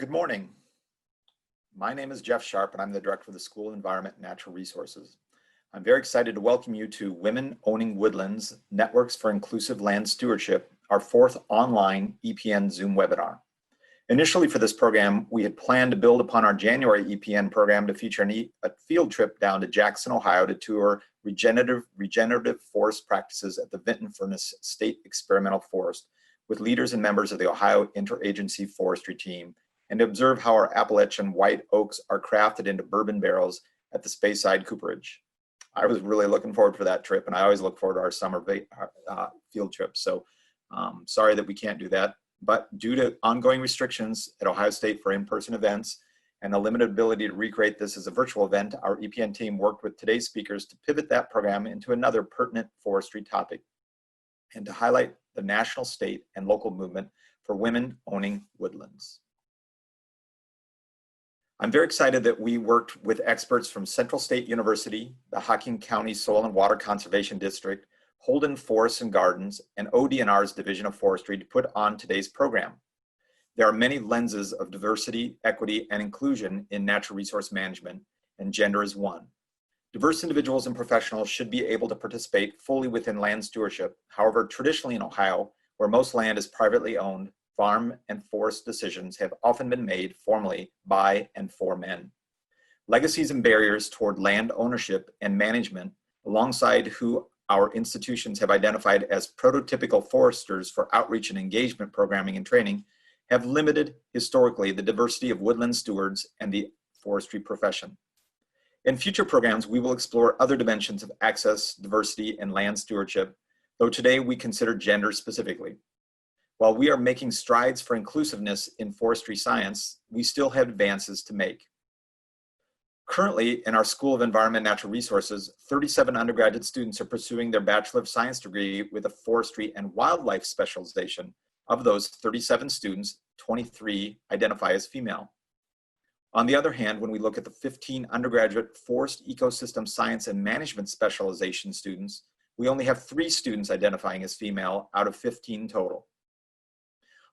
Good morning. My name is Jeff Sharp and I'm the Director of the School of Environment and Natural Resources. I'm very excited to welcome you to Women Owning Woodlands Networks for Inclusive Land Stewardship, our fourth online EPN Zoom webinar. Initially for this program, we had planned to build upon our January EPN program to feature a field trip down to Jackson, Ohio to tour regenerative forest practices at the McIntire-Stennis State Experimental Forest with leaders and members of the Ohio Inter-agency Forestry Team, and to observe how our Appalachian white oaks are crafted into bourbon barrels at the Speyside Cooperage. I was really looking forward for that trip, and I always look forward to our summer field trips. So sorry that we can't do that, but due to ongoing restrictions at Ohio State for in-person events and the limited ability to recreate this as a virtual event, our EPN team worked with today's speakers to pivot that program into another pertinent forestry topic and to highlight the national, state, and local movement for women owning woodlands. I'm very excited that we worked with experts from Central State University, the Hocking County Soil and Water Conservation District, Holden Forests Gardens, and ODNR's Division of Forestry to put on today's program. There are many lenses of diversity, equity, and inclusion in natural resource management, and gender is one. Diverse individuals and professionals should be able to participate fully within land stewardship. However, traditionally in Ohio, where most land is privately owned, farm and forest decisions have often been made formally by and for men. Legacies and barriers toward land ownership and management, alongside who our institutions have identified as prototypical foresters for outreach and engagement programming and training, have limited historically the diversity of woodland stewards and the forestry profession. In future programs, we will explore other dimensions of access, diversity, and land stewardship, though today we consider gender specifically. While we are making strides for inclusiveness in forestry science, we still have advances to make. Currently, in our School of Environment and Natural Resources, 37 undergraduate students are pursuing their Bachelor of Science degree with a forestry and wildlife specialization. Of those 37 students, 23 identify as female. On the other hand, when we look at the 15 undergraduate forest ecosystem science and management specialization students, we only have 3 students identifying as female out of 15 total.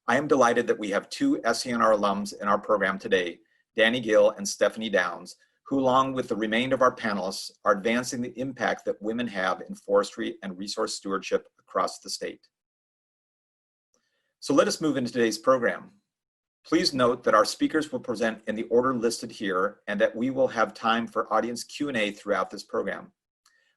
I am delighted that we have 2 SENR alums in our program today, Dani Gill and Stephanie Downs, who along with the remainder of our panelists are advancing the impact that women have in forestry and resource stewardship across the state. So let us move into today's program. Please note that our speakers will present in the order listed here and that we will have time for audience Q&A throughout this program.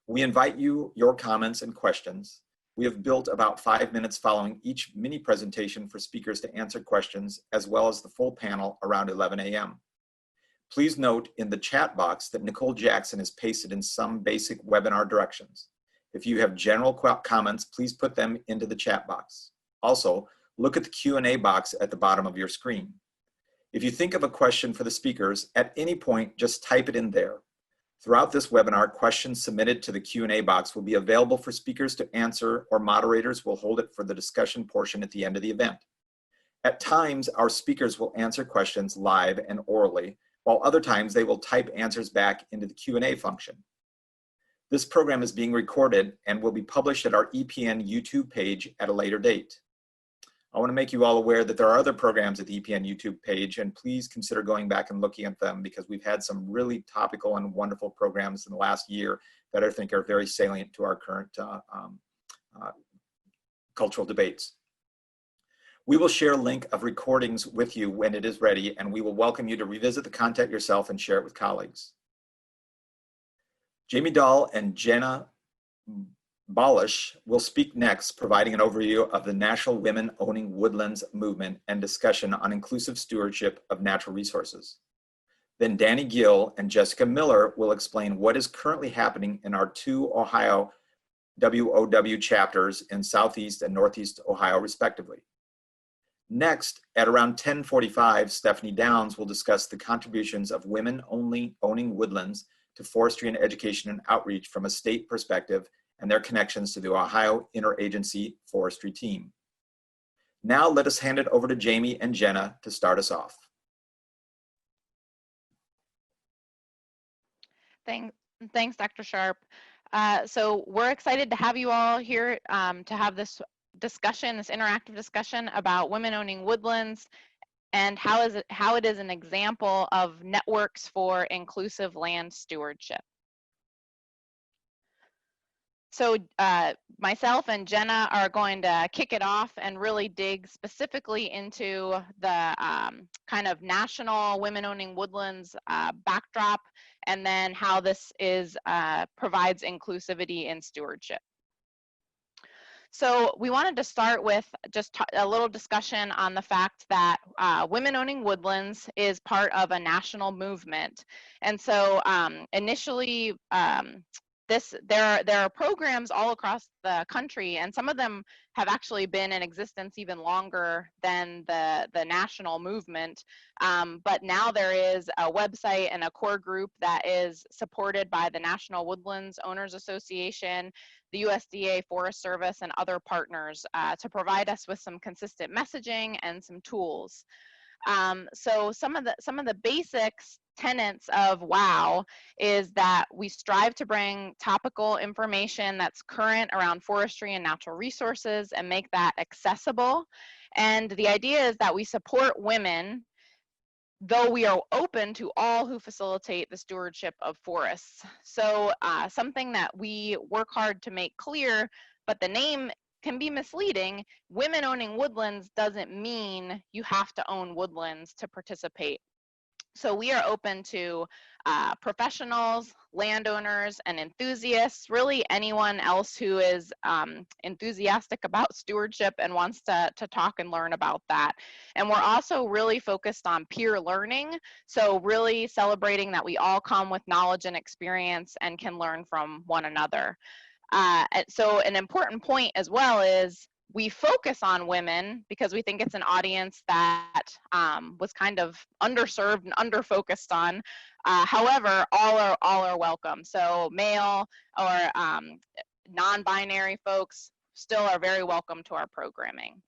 We invite your comments and questions. We have built about 5 minutes following each mini presentation for speakers to answer questions, as well as the full panel around 11 a.m. Please note in the chat box that Nicole Jackson has pasted in some basic webinar directions. If you have general comments, please put them into the chat box. Also, look at the Q&A box at the bottom of your screen. If you think of a question for the speakers, at any point, just type it in there. Throughout this webinar, questions submitted to the Q&A box will be available for speakers to answer, or moderators will hold it for the discussion portion at the end of the event. At times, our speakers will answer questions live and orally, while other times they will type answers back into the Q&A function. This program is being recorded and will be published at our EPN YouTube page at a later date. I want to make you all aware that there are other programs at the EPN YouTube page, and please consider going back and looking at them because we've had some really topical and wonderful programs in the last year that I think are very salient to our current cultural debates. We will share a link of recordings with you when it is ready, and we will welcome you to revisit the content yourself and share it with colleagues. Jamie Dahl and Jenna Balazs will speak next, providing an overview of the National Women Owning Woodlands movement and discussion on inclusive stewardship of natural resources. Then Dani Gill and Jessica Miller will explain what is currently happening in our 2 Ohio WOW chapters in Southeast and Northeast Ohio, respectively. Next, at around 10:45, Stephanie Downs will discuss the contributions of women owning woodlands to forestry and education and outreach from a state perspective and their connections to the Ohio Inter-agency Forestry Team. Now let us hand it over to Jamie and Jenna to start us off. Thanks, Dr. Sharp. So we're excited to have you all here to have this discussion, this interactive discussion about women owning woodlands and how it is an example of networks for inclusive land stewardship. So myself and Jenna are going to kick it off and really dig specifically into the kind of national Women Owning Woodlands backdrop, and then how this provides inclusivity in stewardship. So we wanted to start with just a little discussion on the fact that Women Owning Woodlands is part of a national movement. And so initially, there are programs all across the country, and some of them have actually been in existence even longer than the national movement. But now there is a website and a core group that is supported by the National Woodlands Owners Association, the USDA Forest Service, and other partners to provide us with some consistent messaging and some tools. So some of the basics tenets of WOW is that we strive to bring topical information that's current around forestry and natural resources and make that accessible. And the idea is that we support women, though we are open to all who facilitate the stewardship of forests. So something that we work hard to make clear, but the name can be misleading. Women Owning Woodlands doesn't mean you have to own woodlands to participate. So we are open to professionals, landowners, and enthusiasts, really anyone else who is enthusiastic about stewardship and wants to talk and learn about that. And we're also really focused on peer learning, so really celebrating that we all come with knowledge and experience and can learn from one another. So an important point as well is we focus on women because we think it's an audience that was kind of underserved and under-focused on. However, all are welcome. So male or non-binary folks still are very welcome to our programming.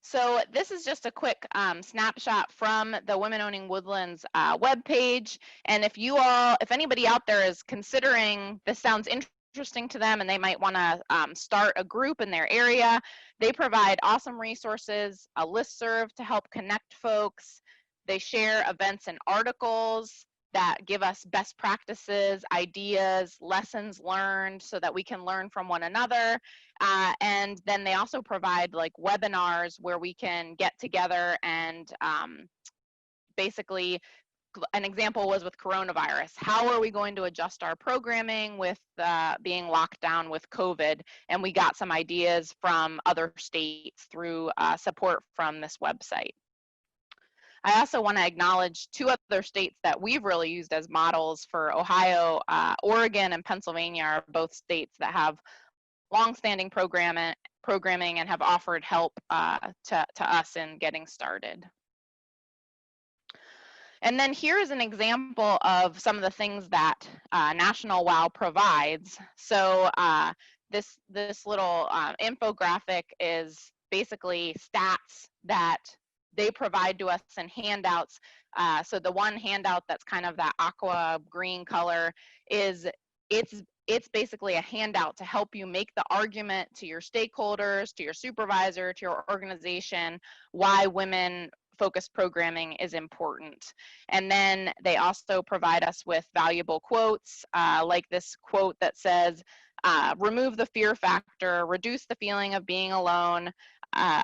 So this is just a quick snapshot from the Women Owning Woodlands webpage. And if anybody out there is considering this sounds interesting to them and they might want to start a group in their area, they provide awesome resources, a listserv to help connect folks. They share events and articles that give us best practices, ideas, lessons learned so that we can learn from one another. And then they also provide like webinars where we can get together and basically, an example was with coronavirus. How are we going to adjust our programming with being locked down with COVID? And we got some ideas from other states through support from this website. I also want to acknowledge two other states that we've really used as models for Ohio. Oregon and Pennsylvania are both states that have longstanding programming and have offered help to us in getting started. And then here is an example of some of the things that National WOW provides. So this little infographic is basically stats that they provide to us in handouts. So the one handout that's kind of that aqua green color is it's basically a handout to help you make the argument to your stakeholders, to your supervisor, to your organization, why women-focused programming is important. And then they also provide us with valuable quotes, like this quote that says, remove the fear factor, reduce the feeling of being alone,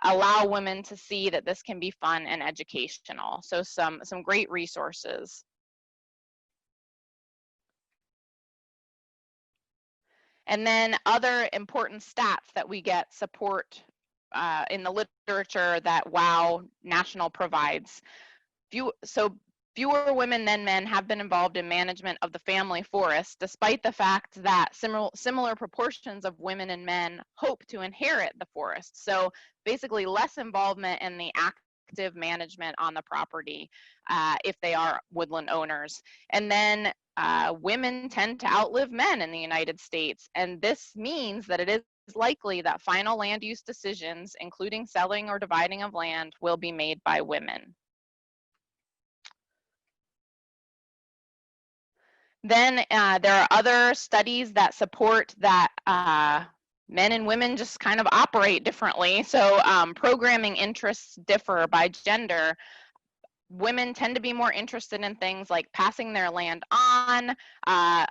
allow women to see that this can be fun and educational. So some great resources. And then other important stats that we get support in the literature that WOW National provides. Fewer women than men have been involved in management of the family forest, despite the fact that similar proportions of women and men hope to inherit the forest. So basically less involvement in the active management on the property if they are woodland owners. And then women tend to outlive men in the United States, and this means that it is likely that final land use decisions, including selling or dividing of land, will be made by women. Then there are other studies that support that men and women just kind of operate differently. So programming interests differ by gender. Women tend to be more interested in things like passing their land on,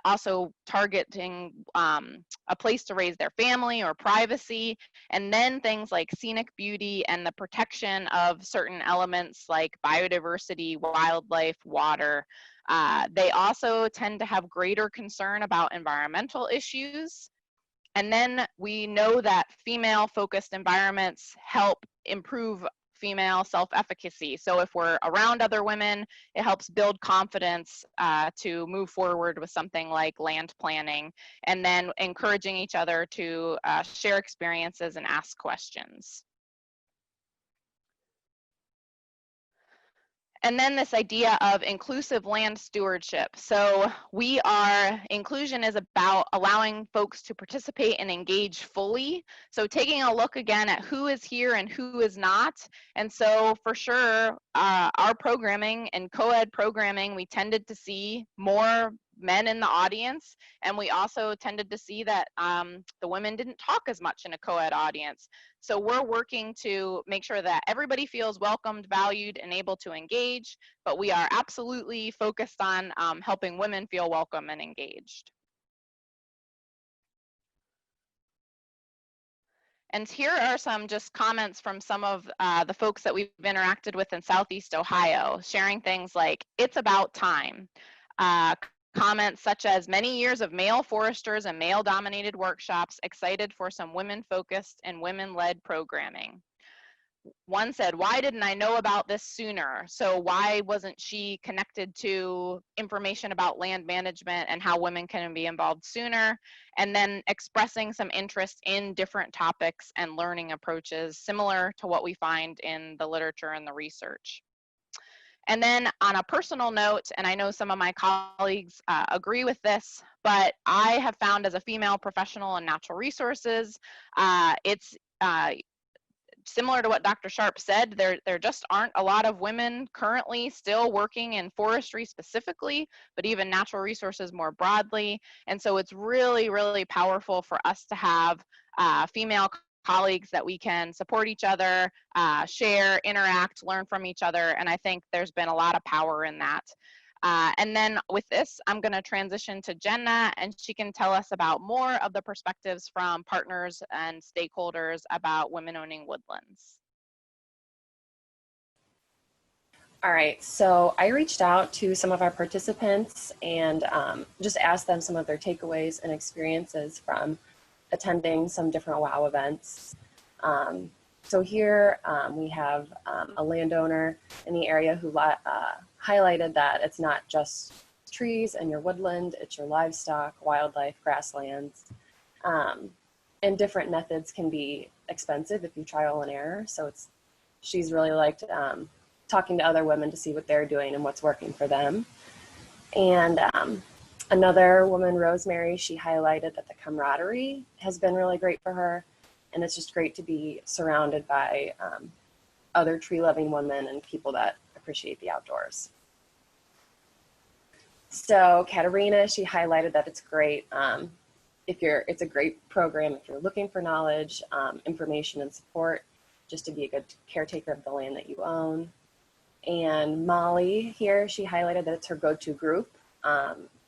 also targeting a place to raise their family or privacy, and then things like scenic beauty and the protection of certain elements like biodiversity, wildlife, water. They also tend to have greater concern about environmental issues. And then we know that female-focused environments help improve female self-efficacy. So if we're around other women, it helps build confidence to move forward with something like land planning, and then encouraging each other to share experiences and ask questions. And then this idea of inclusive land stewardship. So inclusion is about allowing folks to participate and engage fully. So taking a look again at who is here and who is not. And so for sure, our programming and co-ed programming, we tended to see more men in the audience, and we also tended to see that the women didn't talk as much in a co-ed audience. So we're working to make sure that everybody feels welcomed, valued, and able to engage, but we are absolutely focused on helping women feel welcome and engaged. And here are some just comments from some of the folks that we've interacted with in Southeast Ohio, sharing things like, it's about time. Comments such as, many years of male foresters and male-dominated workshops, excited for some women-focused and women-led programming. One said, why didn't I know about this sooner? So why wasn't she connected to information about land management and how women can be involved sooner? And then expressing some interest in different topics and learning approaches similar to what we find in the literature and the research. And then on a personal note, and I know some of my colleagues agree with this, but I have found as a female professional in natural resources, it's similar to what Dr. Sharp said, there just aren't a lot of women currently still working in forestry specifically, but even natural resources more broadly. And so it's really, really powerful for us to have female colleagues that we can support each other, share, interact, learn from each other. And I think there's been a lot of power in that. And then with this, I'm going to transition to Jenna, and she can tell us about more of the perspectives from partners and stakeholders about women owning woodlands. All right, so I reached out to some of our participants and just asked them some of their takeaways and experiences from attending some different WOW events. So here we have a landowner in the area who highlighted that it's not just trees and your woodland, it's your livestock, wildlife, grasslands. And different methods can be expensive if you trial and error. So she's really liked talking to other women to see what they're doing and what's working for them. And another woman, Rosemary, she highlighted that the camaraderie has been really great for her. And it's just great to be surrounded by other tree-loving women and people that appreciate the outdoors. So Katerina, she highlighted that it's great. It's a great program if you're looking for knowledge, information, and support, just to be a good caretaker of the land that you own. And Molly here, she highlighted that it's her go-to group.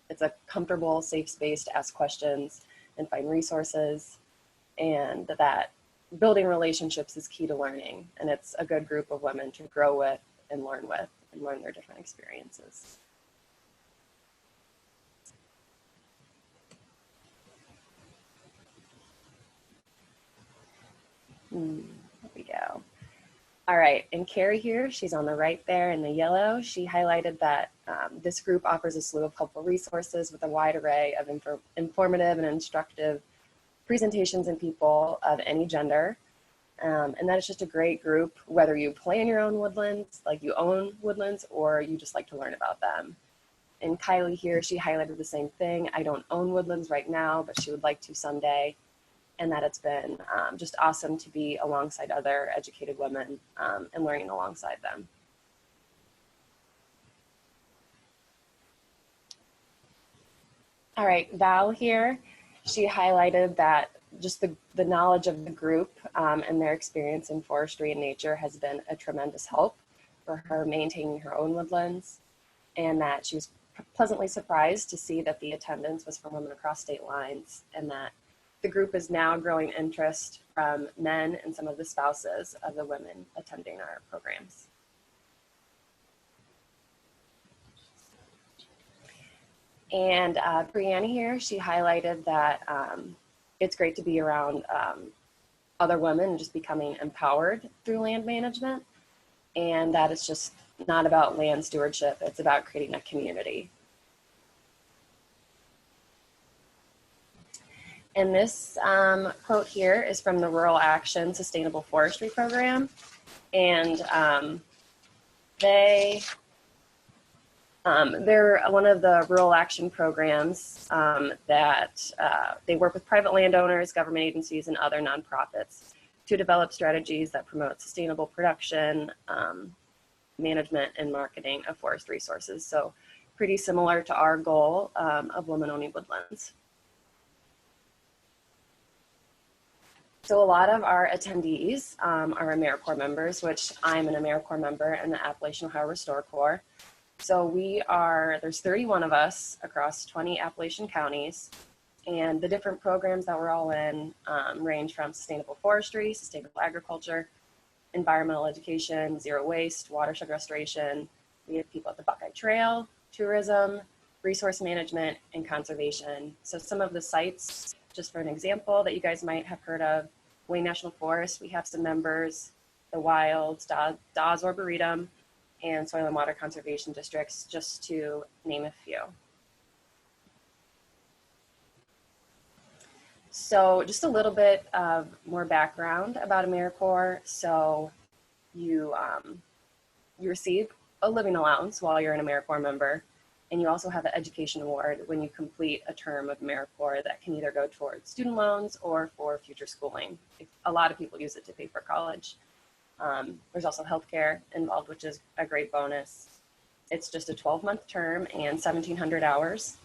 It's a comfortable, safe space to ask questions and find resources, and that building relationships is key to learning. And it's a good group of women to grow with and learn their different experiences. There we go. All right, and Carrie here, she's on the right there in the yellow. She highlighted that this group offers a slew of helpful resources with a wide array of informative and instructive presentations and people of any gender. And that is just a great group, whether you plan your own woodlands, like you own woodlands, or you just like to learn about them. And Kylie here, she highlighted the same thing. I don't own woodlands right now, but she would like to someday. And that it's been just awesome to be alongside other educated women and learning alongside them. All right, Val here, she highlighted that just the knowledge of the group and their experience in forestry and nature has been a tremendous help for her maintaining her own woodlands, and that she was pleasantly surprised to see that the attendance was from women across state lines, and that the group is now growing interest from men and some of the spouses of the women attending our programs. And Brianna here, she highlighted that it's great to be around other women and just becoming empowered through land management, and that it's just not about land stewardship, it's about creating a community. And this quote here is from the Rural Action Sustainable Forestry Program. And they're one of the rural action programs that they work with private landowners, government agencies, and other nonprofits to develop strategies that promote sustainable production, management, and marketing of forest resources. So pretty similar to our goal of Women Owning Woodlands. So a lot of our attendees are AmeriCorps members, which I'm an AmeriCorps member in the Appalachian Ohio Restore Corps. So there's 31 of us across 20 Appalachian counties, and the different programs that we're all in range from sustainable forestry, sustainable agriculture, environmental education, zero waste, watershed restoration. We have people at the Buckeye Trail, tourism, resource management, and conservation. So some of the sites, just for an example, that you guys might have heard of: Wayne National Forest, we have some members, the Wilds, Dawes Arboretum, and Soil and Water Conservation Districts, just to name a few. So just a little bit of more background about AmeriCorps. So you receive a living allowance while you're an AmeriCorps member, and you also have an education award when you complete a term of AmeriCorps that can either go towards student loans or for future schooling. A lot of people use it to pay for college. There's also healthcare involved, which is a great bonus. It's just a 12-month term and 1,700 hours.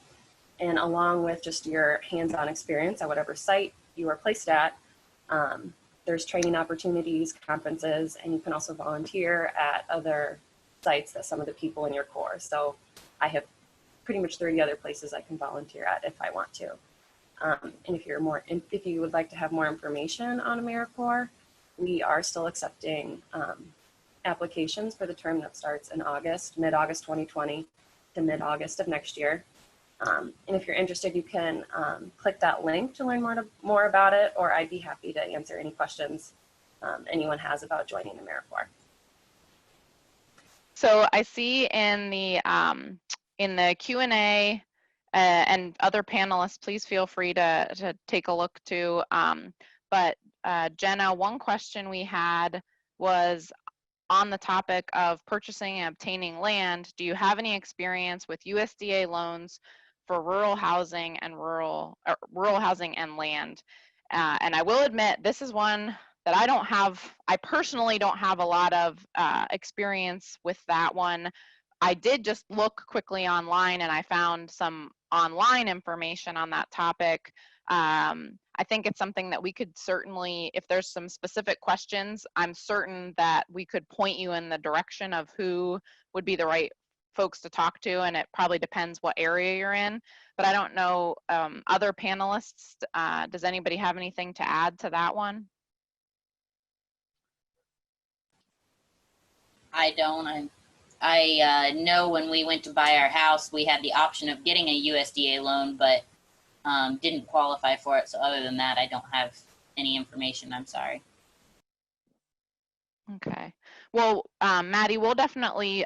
And along with just your hands-on experience at whatever site you are placed at, there's training opportunities, conferences, and you can also volunteer at other sites that some of the people in your corps. So I have pretty much 30 other places I can volunteer at if I want to. And if you would like to have more information on AmeriCorps, we are still accepting applications for the term that starts in August, mid-August 2020 to mid-August of next year. And if you're interested, you can click that link to learn more about it, or I'd be happy to answer any questions anyone has about joining AmeriCorps. So I see in the Q&A, and other panelists, please feel free to take a look too. But Jenna, one question we had was on the topic of purchasing and obtaining land. Do you have any experience with USDA loans for rural housing and rural housing and land? And I will admit, this is one that I personally don't have a lot of experience with that one. I did just look quickly online and I found some online information on that topic. I think it's something that we could certainly, if there's some specific questions, I'm certain that we could point you in the direction of who would be the right folks to talk to, and it probably depends what area you're in. But I don't know, other panelists, does anybody have anything to add to that one? I don't. I know when we went to buy our house, we had the option of getting a USDA loan, but didn't qualify for it. So other than that, I don't have any information. I'm sorry. Okay. Well, Maddie, we'll definitely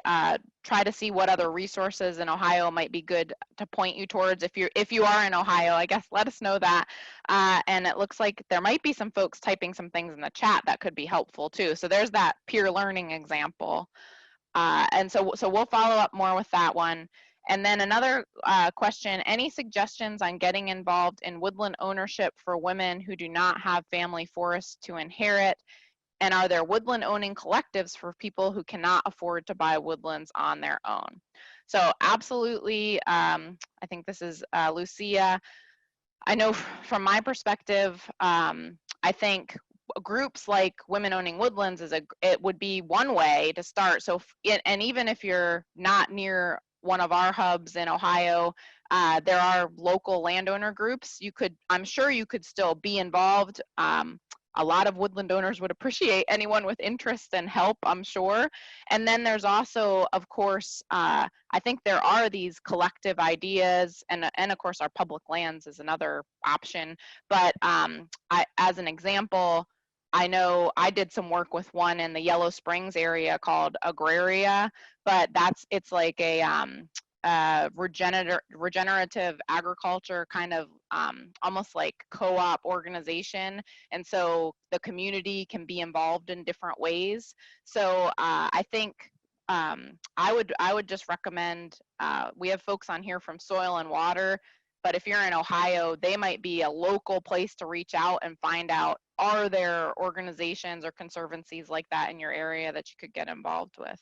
try to see what other resources in Ohio might be good to point you towards. If you are in Ohio, I guess let us know that. And it looks like there might be some folks typing some things in the chat that could be helpful too. So there's that peer learning example. And so we'll follow up more with that one. And then another question, any suggestions on getting involved in woodland ownership for women who do not have family forests to inherit? And are there woodland owning collectives for people who cannot afford to buy woodlands on their own? So absolutely, I think this is Lucia. I know from my perspective, I think groups like Women Owning Woodlands it would be one way to start. So, and even if you're not near one of our hubs in Ohio, there are local landowner groups. I'm sure you could still be involved. A lot of woodland owners would appreciate anyone with interest and help, I'm sure. And then there's also, of course, I think there are these collective ideas, and of course our public lands is another option. But as an example, I know I did some work with one in the Yellow Springs area called Agraria, but it's like a regenerative agriculture kind of almost like co-op organization, and so the community can be involved in different ways. So I think I would just recommend, we have folks on here from Soil and Water, but if you're in Ohio, they might be a local place to reach out and find out, are there organizations or conservancies like that in your area that you could get involved with.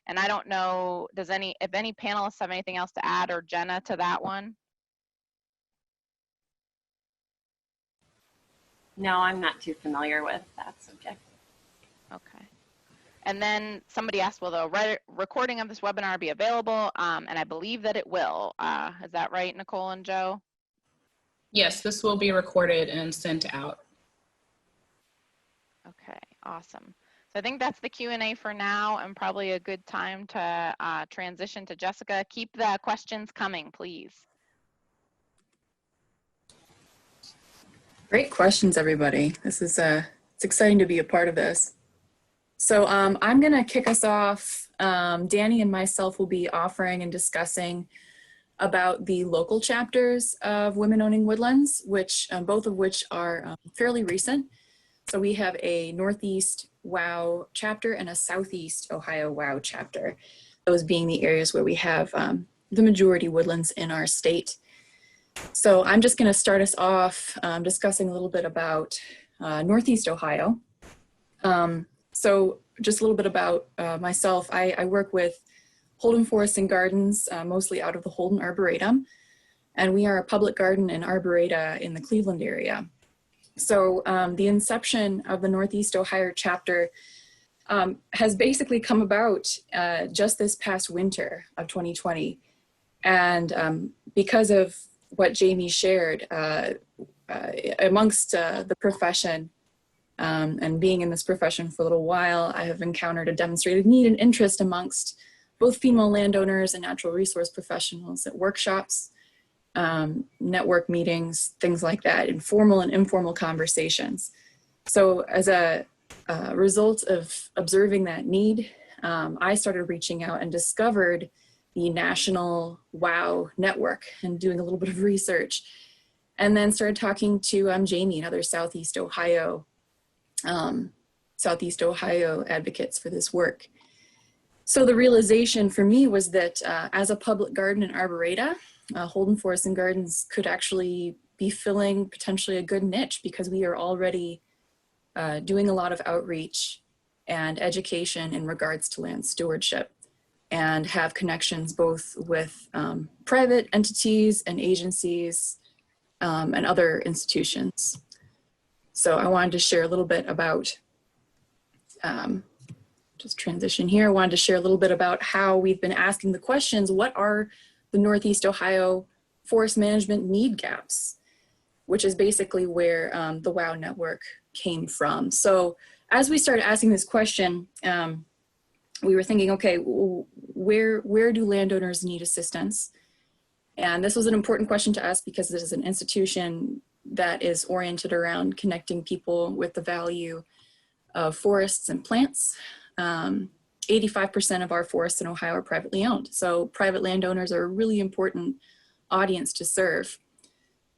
And I don't know, if any panelists have anything else to add, or Jenna, to that one? No, I'm not too familiar with that subject. Okay. And then somebody asked, will the recording of this webinar be available? And I believe that it will. Is that right, Nicole and Joe? Yes, this will be recorded and sent out. Okay, awesome. So I think that's the Q&A for now, and probably a good time to transition to Jessica. Keep the questions coming, please. Great questions, everybody. This is it's exciting to be a part of this. So I'm going to kick us off. Dani and myself will be offering and discussing about the local chapters of Women Owning Woodlands, which both of which are fairly recent. So we have a Northeast WOW chapter and a Southeast Ohio WOW chapter, those being the areas where we have the majority woodlands in our state. So I'm just going to start us off discussing a little bit about Northeast Ohio. So just a little bit about myself. I work with Holden Forests Gardens, mostly out of the Holden Arboretum, and we are a public garden and arboreta in the Cleveland area. So the inception of the Northeast Ohio chapter has basically come about just this past winter of 2020. And because of what Jamie shared amongst the profession, and being in this profession for a little while, I have encountered a demonstrated need and interest amongst both female landowners and natural resource professionals at workshops, network meetings, things like that, informal and informal conversations. So as a result of observing that need, I started reaching out and discovered the National WOW Network and doing a little bit of research, and then started talking to Jamie and other Southeast Ohio advocates for this work. So the realization for me was that as a public garden and arboreta, Holden Forests Gardens could actually be filling potentially a good niche, because we are already doing a lot of outreach and education in regards to land stewardship, and have connections both with private entities and agencies and other institutions. So I wanted to share a little bit about, just transition here, I wanted to share a little bit about how we've been asking the questions, what are the Northeast Ohio forest management need gaps, which is basically where the WOW network came from. So as we started asking this question, we were thinking, okay, where do landowners need assistance? And this was an important question to us because this is an institution that is oriented around connecting people with the value of forests and plants. 85% of our forests in Ohio are privately owned. So private landowners are a really important audience to serve.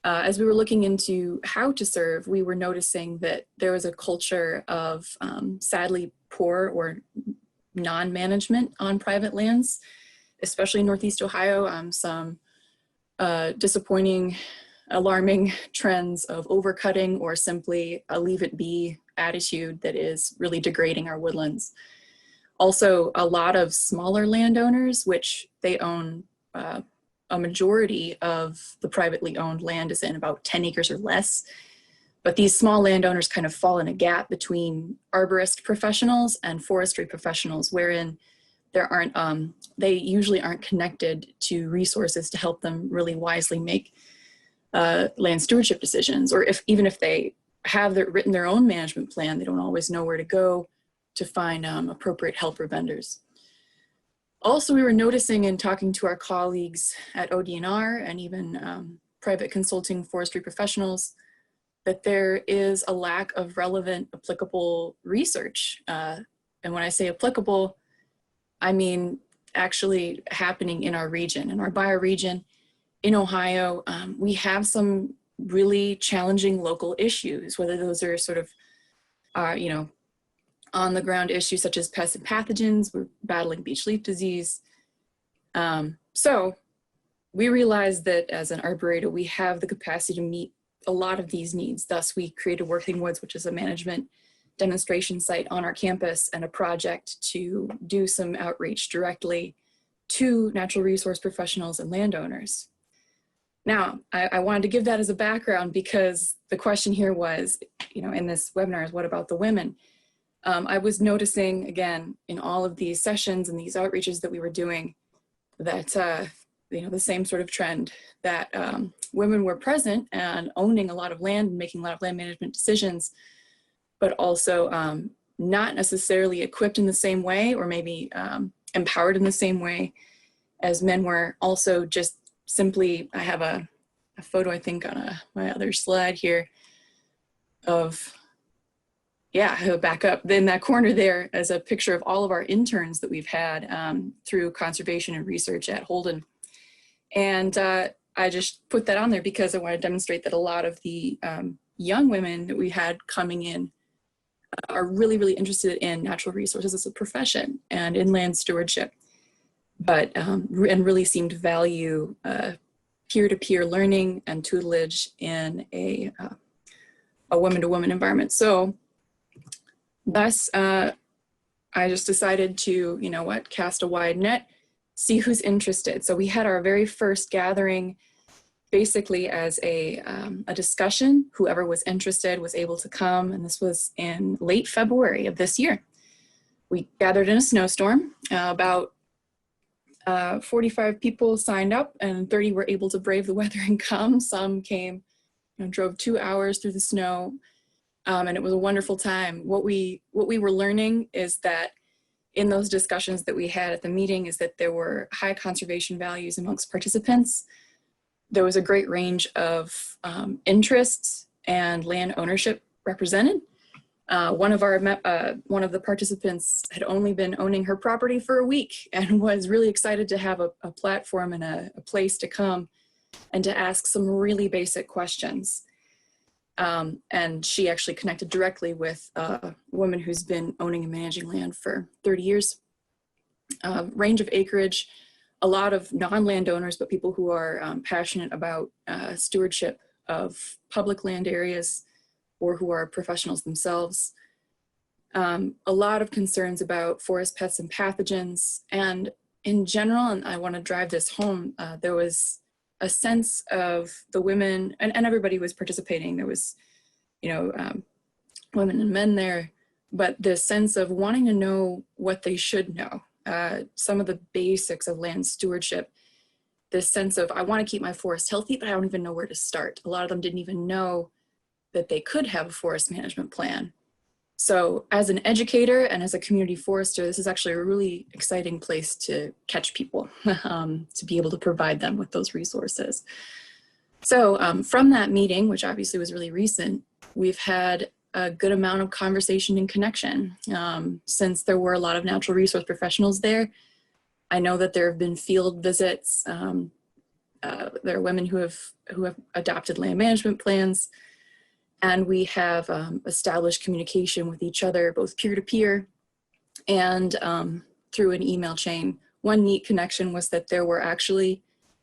As we were looking into how to serve, we were noticing that there was a culture of sadly poor or non-management on private lands, especially in Northeast Ohio. Some disappointing, alarming trends of overcutting or simply a leave it be attitude that is really degrading our woodlands. Also, a lot of smaller landowners, which they own a majority of the privately owned land is in about 10 acres or less. But these small landowners kind of fall in a gap between arborist professionals and forestry professionals, wherein there aren't, they usually aren't connected to resources to help them really wisely make land stewardship decisions. Or even if they have written their own management plan, they don't always know where to go to find appropriate help or vendors. Also, we were noticing in talking to our colleagues at ODNR and even private consulting forestry professionals that there is a lack of relevant, applicable research. And when I say applicable, I mean actually happening in our region. In our bioregion in Ohio, we have some really challenging local issues, whether those are sort of, you know, on the ground issues such as pests and pathogens. We're battling beech leaf disease. So we realized that as an arboretor, we have the capacity to meet a lot of these needs. Thus, we created Working Woods, which is a management demonstration site on our campus, and a project to do some outreach directly to natural resource professionals and landowners. Now, I wanted to give that as a background because the question here was, you know, in this webinar is what about the women? I was noticing, again, in all of these sessions and these outreaches that we were doing, that, you know, the same sort of trend that women were present and owning a lot of land and making a lot of land management decisions, but also not necessarily equipped in the same way or maybe empowered in the same way as men were. Also just simply, I have a photo, I think, on my other slide here of, yeah, back up. In that corner there is a picture of all of our interns that we've had through conservation and research at Holden. And I just put that on there because I want to demonstrate that a lot of the young women that we had coming in are really, really interested in natural resources as a profession and in land stewardship, but and really seem to value peer-to-peer learning and tutelage in a woman-to-woman environment. So thus, I just decided to, you know what, cast a wide net, see who's interested. So we had our very first gathering basically as a discussion. Whoever was interested was able to come, and this was in late February of this year. We gathered in a snowstorm. About 45 people signed up, and 30 were able to brave the weather and come. Some came, you know, drove 2 hours through the snow, and it was a wonderful time. What we were learning is that in those discussions that we had at the meeting is that there were high conservation values amongst participants. There was a great range of interests and land ownership represented. One of the participants had only been owning her property for a week and was really excited to have a platform and a place to come and to ask some really basic questions. And she actually connected directly with a woman who's been owning and managing land for 30 years. Range of acreage, a lot of non-landowners, but people who are passionate about stewardship of public land areas or who are professionals themselves. A lot of concerns about forest pests and pathogens. And in general, and I want to drive this home, there was a sense of the women, and everybody was participating. There was, you know, women and men there, but the sense of wanting to know what they should know. Some of the basics of land stewardship, this sense of, I want to keep my forest healthy, but I don't even know where to start. A lot of them didn't even know that they could have a forest management plan. So as an educator and as a community forester, this is actually a really exciting place to catch people, to be able to provide them with those resources. So from that meeting, which obviously was really recent, we've had a good amount of conversation and connection. Since there were a lot of natural resource professionals there, I know that there have been field visits. There are women who have adopted land management plans, and we have established communication with each other, both peer-to-peer and through an email chain. One neat connection was that there were actually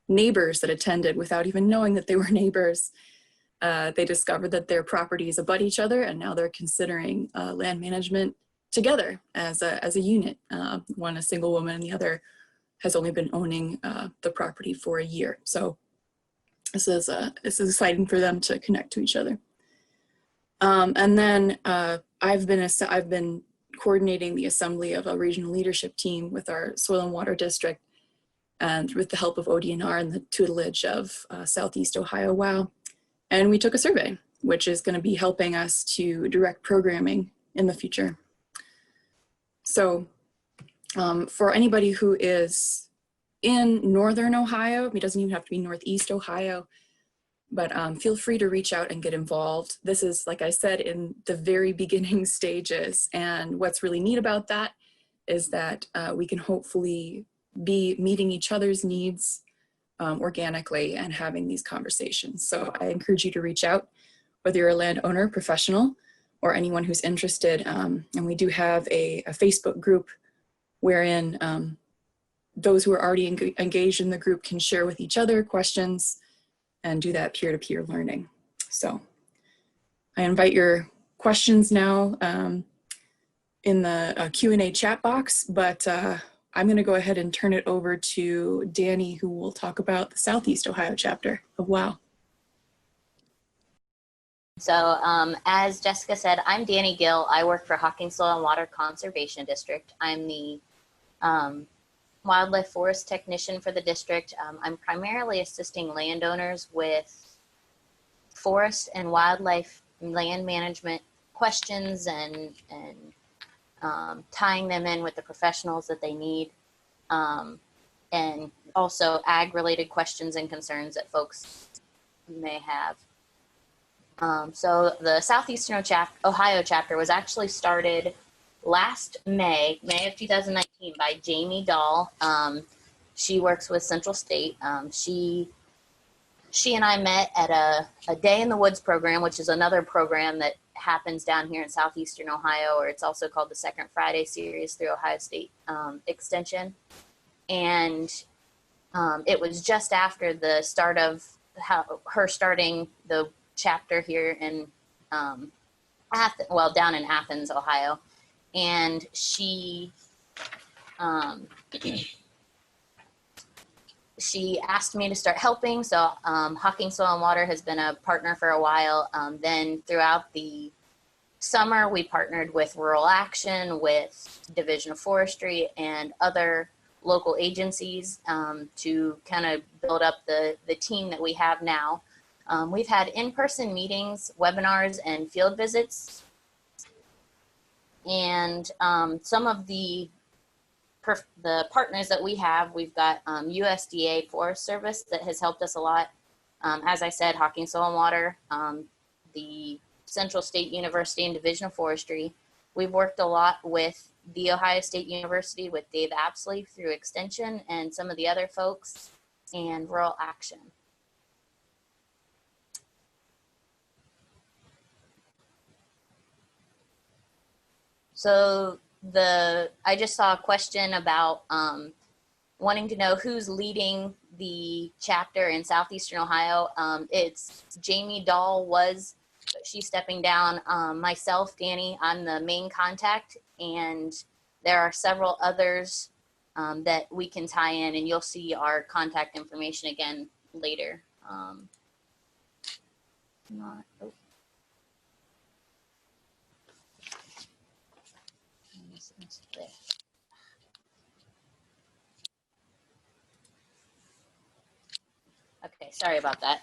neighbors that attended without even knowing that they were neighbors. They discovered that their properties abut each other, and now they're considering land management together as a unit. One a single woman and the other has only been owning the property for a year. So this is exciting for them to connect to each other. And then I've been coordinating the assembly of a regional leadership team with our soil and water district, and with the help of ODNR and the tutelage of Southeast Ohio WOW. And we took a survey, which is going to be helping us to direct programming in the future. So for anybody who is in Northern Ohio, it doesn't even have to be Northeast Ohio, but feel free to reach out and get involved. This is, like I said, in the very beginning stages. And what's really neat about that is that we can hopefully be meeting each other's needs organically and having these conversations. So I encourage you to reach out, whether you're a landowner, professional, or anyone who's interested. And we do have a Facebook group wherein those who are already engaged in the group can share with each other questions and do that peer-to-peer learning. So I invite your questions now in the Q&A chat box, but I'm going to go ahead and turn it over to Dani, who will talk about the Southeast Ohio chapter of WOW. So as Jessica said, I'm Dani Gill. I work for Hocking Soil and Water Conservation District. I'm the wildlife forest technician for the district. I'm primarily assisting landowners with forest and wildlife land management questions and tying them in with the professionals that they need, and also ag-related questions and concerns that folks may have. So the Southeastern Ohio chapter was actually started last May of 2019 by Jamie Dahl. She works with Central State. She and I met at a Day in the Woods program, which is another program that happens down here in Southeastern Ohio, or it's also called the Second Friday Series through Ohio State Extension. And it was just after the start of her starting the chapter here in down in Athens, Ohio. And she asked me to start helping. So Hocking Soil and Water has been a partner for a while. Then throughout the summer, we partnered with Rural Action, with Division of Forestry, and other local agencies to kind of build up the team that we have now. We've had in-person meetings, webinars, and field visits. And some of the partners that we have, we've got USDA Forest Service that has helped us a lot. As I said, Hocking Soil and Water, the Central State University and Division of Forestry. We've worked a lot with the Ohio State University with Dave Apsley through Extension and some of the other folks, and Rural Action. So I just saw a question about wanting to know who's leading the chapter in Southeastern Ohio. It's Jamie Dahl she's stepping down. Myself, Dani, I'm the main contact, and there are several others that we can tie in, and you'll see our contact information again later. Okay, sorry about that.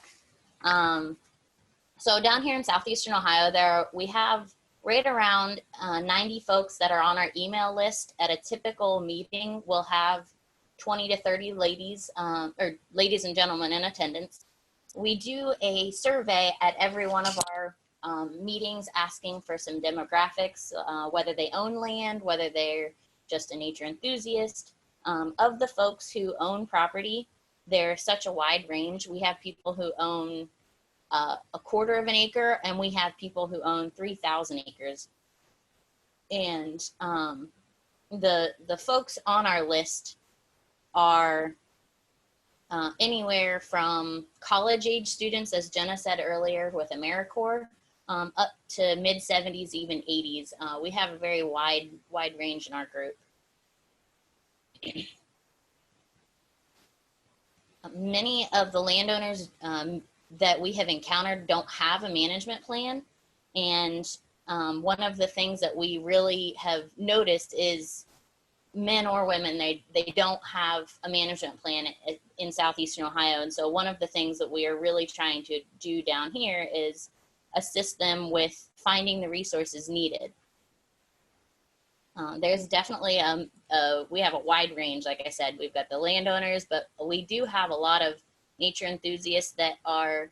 So down here in Southeastern Ohio, we have right around 90 folks that are on our email list. At a typical meeting, we'll have 20 to 30 ladies, or ladies and gentlemen in attendance. We do a survey at every one of our meetings asking for some demographics, whether they own land, whether they're just a nature enthusiast. Of the folks who own property, there's such a wide range. We have people who own a quarter of an acre, and we have people who own 3,000 acres. And the folks on our list are anywhere from college age students, as Jenna said earlier, with AmeriCorps, up to mid 70s, even 80s. We have a very wide range in our group. Many of the landowners that we have encountered don't have a management plan. And one of the things that we really have noticed is men or women, they don't have a management plan in southeastern Ohio. And so one of the things that we are really trying to do down here is assist them with finding the resources needed. There's definitely, we have a wide range, like I said. We've got the landowners, but we do have a lot of nature enthusiasts that are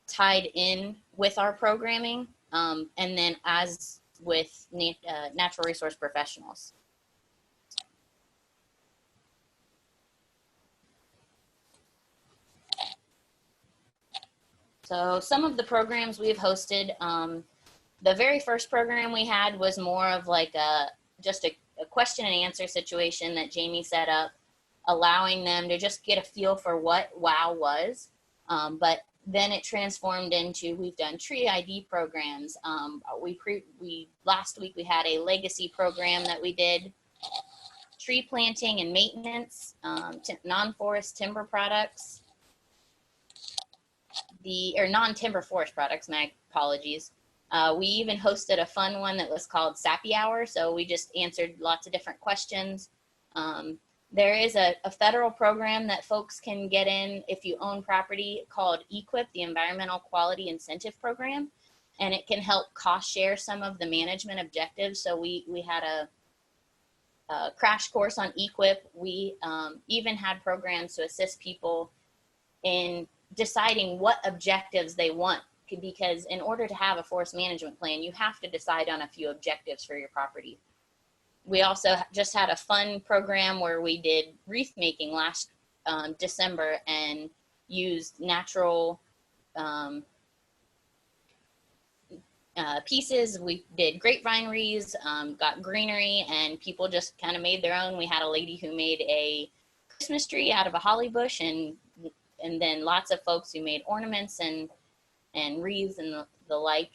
tied in with our programming, and then as with natural resource professionals. So some of the programs we've hosted, the very first program we had was more of like just a question and answer situation that Jamie set up, allowing them to just get a feel for what WOW was. But then it transformed into, we've done tree ID programs. Last week we had a legacy program that we did, tree planting and maintenance, non-forest timber products, or non-timber forest products, my apologies. We even hosted a fun one that was called Sappy Hour. So we just answered lots of different questions. There is a federal program that folks can get in if you own property called EQIP, the Environmental Quality Incentive Program, and it can help cost share some of the management objectives. So we had a crash course on EQIP. We even had programs to assist people in deciding what objectives they want, because in order to have a forest management plan, you have to decide on a few objectives for your property. We also just had a fun program where we did wreath making last December and used natural pieces. We did grapevine wreaths, got greenery, and people just kind of made their own. We had a lady who made a Christmas tree out of a holly bush, and then lots of folks who made ornaments and wreaths and the like.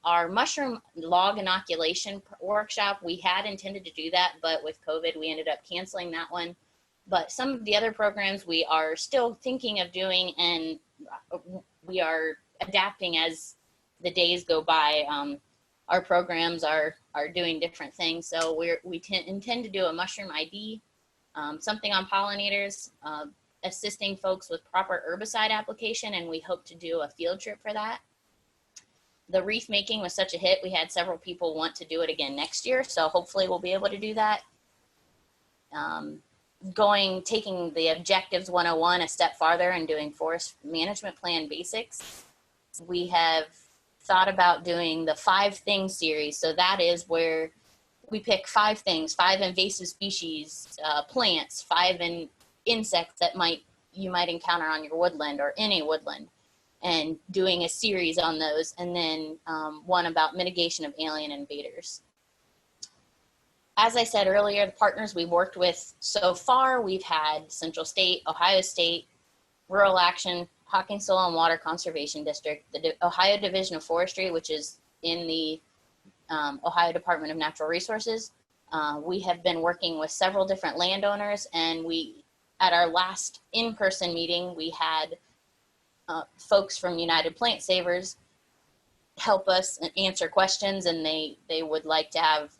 Our mushroom log inoculation workshop, we had intended to do that, but with COVID, we ended up canceling that one. But some of the other programs we are still thinking of doing, and we are adapting as the days go by. Our programs are doing different things. So we intend to do a mushroom ID, something on pollinators, assisting folks with proper herbicide application, and we hope to do a field trip for that. The wreath making was such a hit, we had several people want to do it again next year, so hopefully we'll be able to do that. Taking the Objectives 101 a step farther and doing forest management plan basics, we have thought about doing the 5 Things series. So that is where we pick 5 things, 5 invasive species, plants, 5 insects that you might encounter on your woodland or in a woodland, and doing a series on those, and then one about mitigation of alien invaders. As I said earlier, the partners we've worked with so far, we've had Central State, Ohio State, Rural Action, Hocking Soil and Water Conservation District, the Ohio Division of Forestry, which is in the Ohio Department of Natural Resources. We have been working with several different landowners, and at our last in-person meeting, we had folks from United Plant Savers help us answer questions, and they would like to have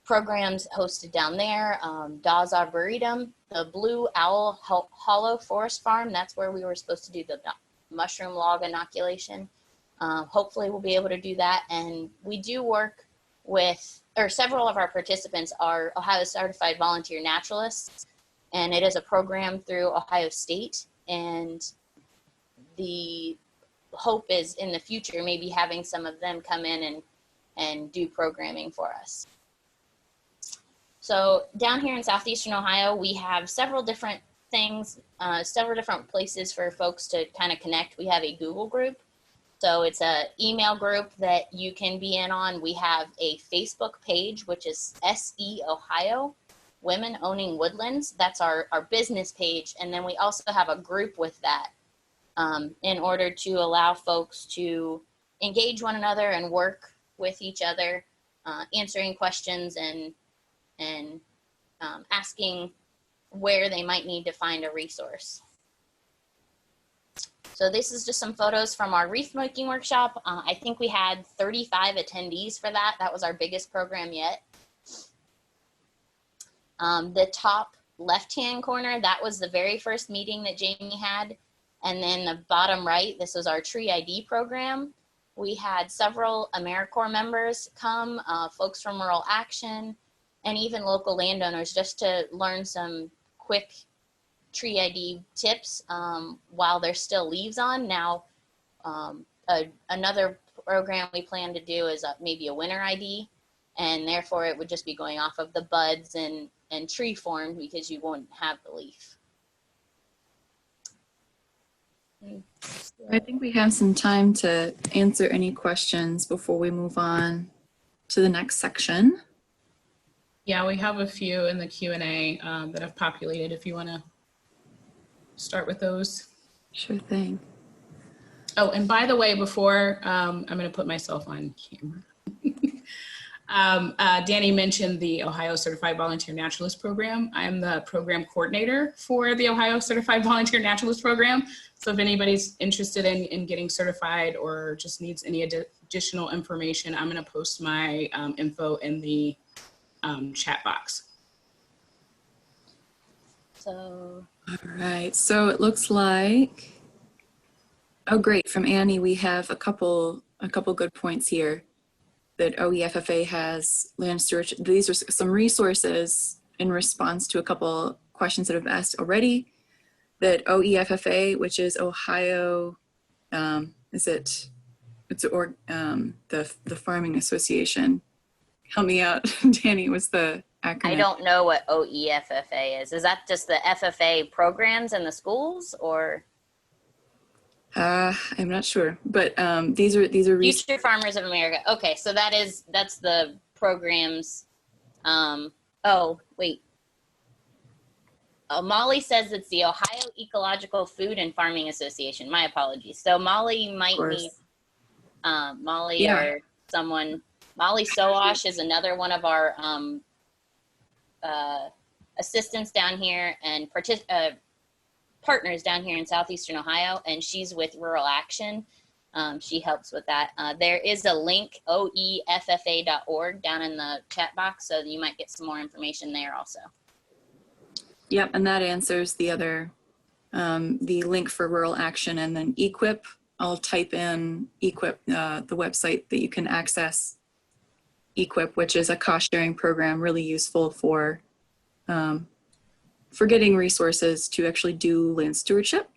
programs hosted down there. Dawes Arboretum, the Blue Owl Hollow Forest Farm, that's where we were supposed to do the mushroom log inoculation. Hopefully we'll be able to do that. And we do work with, or several of our participants are Ohio Certified Volunteer Naturalists, and it is a program through Ohio State. And the hope is in the future, maybe having some of them come in and do programming for us. So down here in Southeastern Ohio, we have several different things, several different places for folks to kind of connect. We have a Google group. So it's an email group that you can be in on. We have a Facebook page, which is SE Ohio, Women Owning Woodlands. That's our business page. And then we also have a group with that in order to allow folks to engage one another and work with each other, answering questions and asking where they might need to find a resource. So this is just some photos from our wreath making workshop. I think we had 35 attendees for that. That was our biggest program yet. The top left-hand corner, that was the very first meeting that Jamie had. And then the bottom right, this was our tree ID program. We had several AmeriCorps members come, folks from Rural Action, and even local landowners, just to learn some quick tree ID tips while there's still leaves on. Now, another program we plan to do is maybe a winter ID, and therefore it would just be going off of the buds and tree form because you won't have the leaf. I think we have some time to answer any questions before we move on to the next section. Yeah, we have a few in the Q&A that have populated if you want to start with those. Sure thing. Oh, and by the way, before I'm going to put myself on camera. Dani mentioned the Ohio Certified Volunteer Naturalist Program. I'm the program coordinator for the Ohio Certified Volunteer Naturalist Program. So if anybody's interested in getting certified or just needs any additional information, I'm going to post my info in the chat box. So, All right, so it looks like, oh great, from Annie we have a couple good points here. That OEFFA has land stewardship. These are some resources in response to a couple questions that have been asked already. That OEFFA, which is Ohio, the Farming Association. Help me out, Dani, what's the acronym? I don't know what OEFFA is. Is that just the FFA programs in the schools, or? I'm not sure, but these are Future Farmers of America. Okay, so that's the programs. Oh, wait. Molly says it's the Ohio Ecological Food and Farming Association. My apologies. So Molly might need Molly or someone. Molly Soash is another one of our assistants down here and partners down here in Southeastern Ohio, and she's with Rural Action. She helps with that. There is a link, oeffa.org, down in the chat box, so you might get some more information there also. Yep, and that answers the other, the link for Rural Action, and then EQIP. I'll type in EQIP, the website that you can access EQIP, which is a cost sharing program, really useful for getting resources to actually do land stewardship.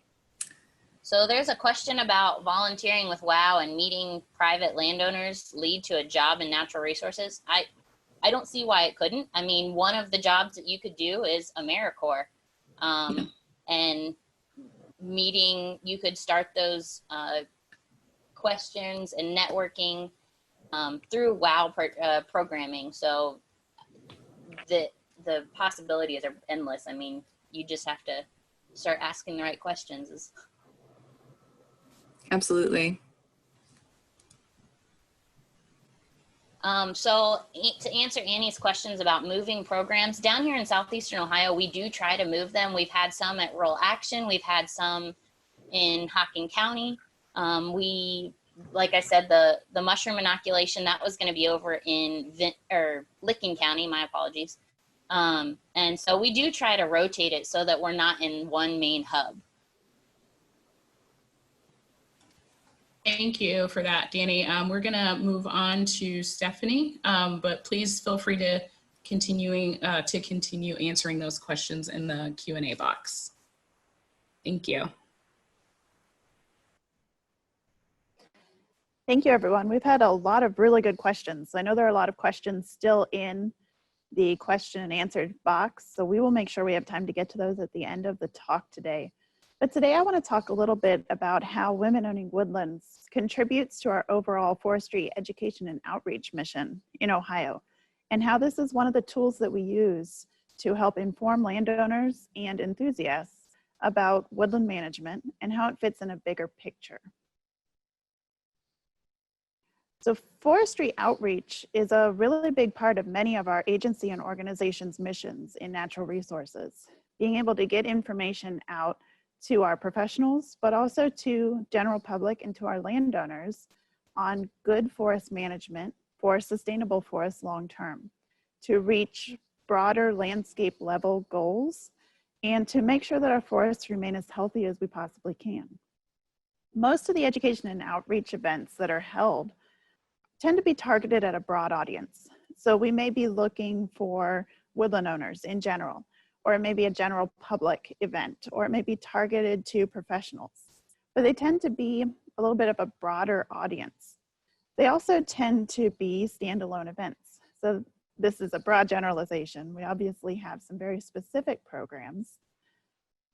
So there's a question about volunteering with WOW and meeting private landowners lead to a job in natural resources. I don't see why it couldn't. I mean, one of the jobs that you could do is AmeriCorps, and meeting, you could start those questions and networking through WOW programming. So the possibilities are endless. I mean, you just have to start asking the right questions. Absolutely. So to answer Annie's questions about moving programs, down here in Southeastern Ohio, we do try to move them. We've had some at Rural Action. We've had some in Hocking County. Like I said, the mushroom inoculation, that was going to be over in Licking County, my apologies. And so we do try to rotate it so that we're not in one main hub. Thank you for that, Dani. We're going to move on to Stephanie, but please feel free to continue answering those questions in the Q&A box. Thank you. Thank you, everyone. We've had a lot of really good questions. I know there are a lot of questions still in the question and answer box, so we will make sure we have time to get to those at the end of the talk today. But today I want to talk a little bit about how Women Owning Woodlands contributes to our overall forestry education and outreach mission in Ohio, and how this is one of the tools that we use to help inform landowners and enthusiasts about woodland management and how it fits in a bigger picture. So forestry outreach is a really big part of many of our agency and organizations' missions in natural resources. being able to get information out to our professionals, but also to general public and to our landowners on good forest management for sustainable forests long-term, to reach broader landscape level goals, and to make sure that our forests remain as healthy as we possibly can. Most of the education and outreach events that are held tend to be targeted at a broad audience. So we may be looking for woodland owners in general, or it may be a general public event, or it may be targeted to professionals, but they tend to be a little bit of a broader audience. They also tend to be standalone events. So this is a broad generalization. We obviously have some very specific programs,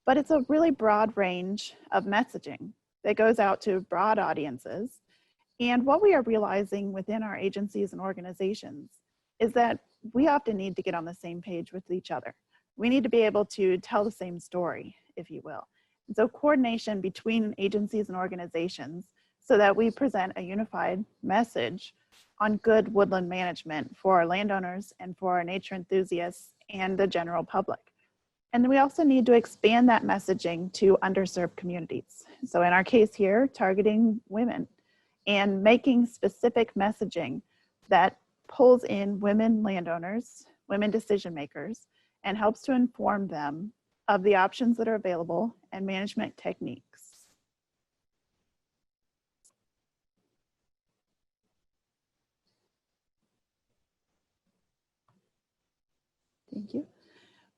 but it's a really broad range of messaging that goes out to broad audiences. And what we are realizing within our agencies and organizations is that we often need to get on the same page with each other. We need to be able to tell the same story, if you will. And so coordination between agencies and organizations so that we present a unified message on good woodland management for our landowners and for our nature enthusiasts and the general public. And then we also need to expand that messaging to underserved communities. So in our case here, targeting women and making specific messaging that pulls in women landowners, women decision makers, and helps to inform them of the options that are available and management techniques. Thank you.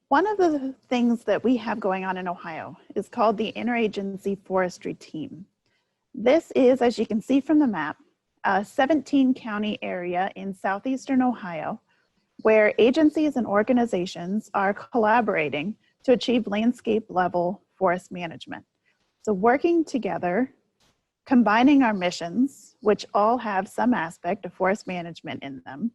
One of the things that we have going on in Ohio is called the Inter-agency Forestry Team. This is, as you can see from the map, a 17 county area in southeastern Ohio where agencies and organizations are collaborating to achieve landscape level forest management. So working together, combining our missions, which all have some aspect of forest management in them,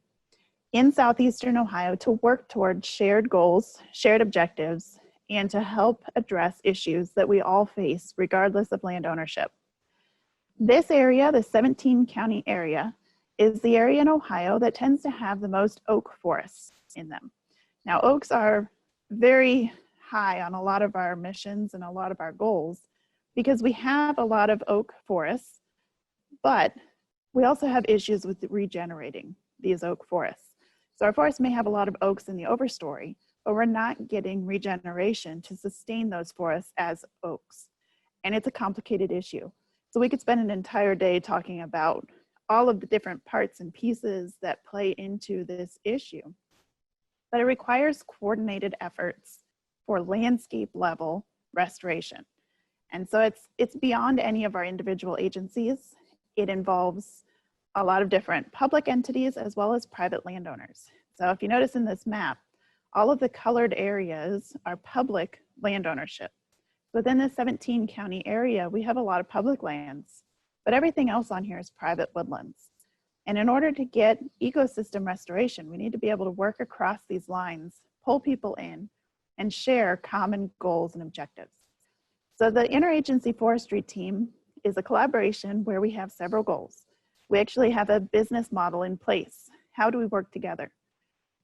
in southeastern Ohio to work towards shared goals, shared objectives, and to help address issues that we all face regardless of land ownership. This area, the 17 county area, is the area in Ohio that tends to have the most oak forests in them. Now, oaks are very high on a lot of our missions and a lot of our goals because we have a lot of oak forests, but we also have issues with regenerating these oak forests. So our forests may have a lot of oaks in the overstory, but we're not getting regeneration to sustain those forests as oaks. And it's a complicated issue. So we could spend an entire day talking about all of the different parts and pieces that play into this issue. But it requires coordinated efforts for landscape level restoration. And so it's beyond any of our individual agencies. It involves a lot of different public entities as well as private landowners. So if you notice in this map, all of the colored areas are public land ownership. Within the 17 county area, we have a lot of public lands, but everything else on here is private woodlands. And in order to get ecosystem restoration, we need to be able to work across these lines, pull people in, and share common goals and objectives. So the Interagency Forestry Team is a collaboration where we have several goals. We actually have a business model in place. How do we work together?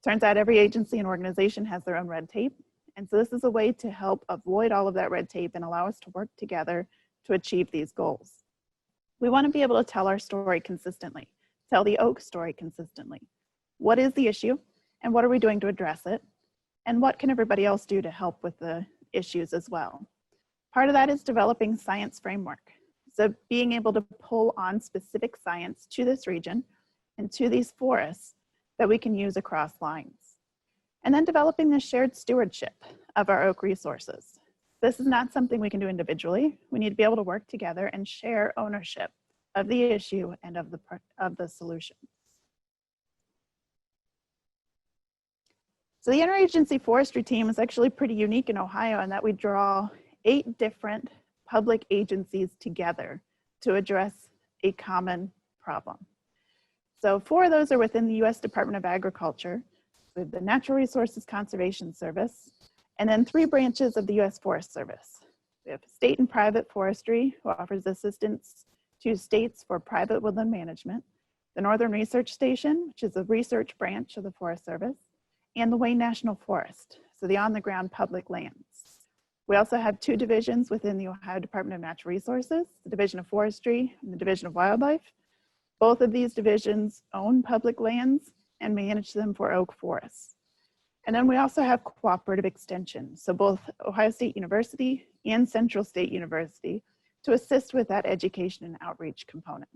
Turns out every agency and organization has their own red tape. And so this is a way to help avoid all of that red tape and allow us to work together to achieve these goals. We want to be able to tell our story consistently, tell the oak story consistently. What is the issue and what are we doing to address it? And what can everybody else do to help with the issues as well? Part of that is developing science framework. So being able to pull on specific science to this region and to these forests that we can use across lines. And then developing the shared stewardship of our oak resources. This is not something we can do individually. We need to be able to work together and share ownership of the issue and of the solution. So the Interagency Forestry Team is actually pretty unique in Ohio in that we draw 8 different public agencies together to address a common problem. So 4 of those are within the U.S. Department of Agriculture, with the Natural Resources Conservation Service, and then 3 branches of the U.S. Forest Service. We have state and private forestry, who offers assistance to states for private woodland management, the Northern Research Station, which is a research branch of the Forest Service, and the Wayne National Forest, so the on-the-ground public lands. We also have two divisions within the Ohio Department of Natural Resources, the Division of Forestry and the Division of Wildlife. Both of these divisions own public lands and manage them for oak forests. And then we also have cooperative extension. So both Ohio State University and Central State University to assist with that education and outreach component.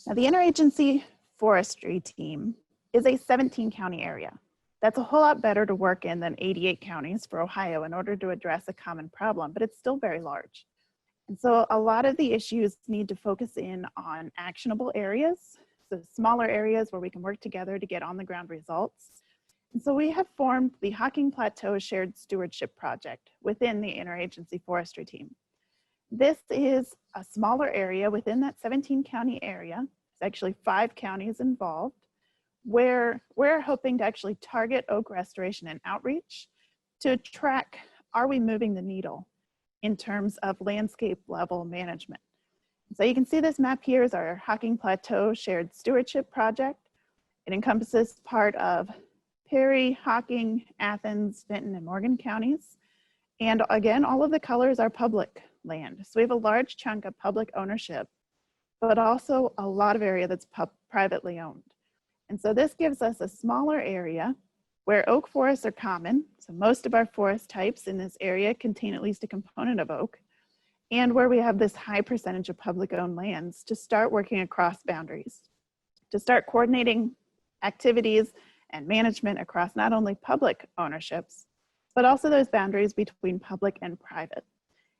Now the Interagency Forestry Team is a 17 county area. That's a whole lot better to work in than 88 counties for Ohio in order to address a common problem, but it's still very large. And so a lot of the issues need to focus in on actionable areas, so smaller areas where we can work together to get on the ground results. And so we have formed the Hocking Plateau Shared Stewardship Project within the Interagency Forestry Team. This is a smaller area within that 17 county area. It's actually 5 counties involved, where we're hoping to actually target oak restoration and outreach to track, are we moving the needle in terms of landscape level management? So you can see this map here is our Hocking Plateau Shared Stewardship Project. It encompasses part of Perry, Hocking, Athens, Vinton, and Morgan counties. And again, all of the colors are public land. So we have a large chunk of public ownership, but also a lot of area that's privately owned. And so this gives us a smaller area where oak forests are common. So most of our forest types in this area contain at least a component of oak, and where we have this high percentage of public owned lands to start working across boundaries, to start coordinating activities and management across not only public ownerships, but also those boundaries between public and private.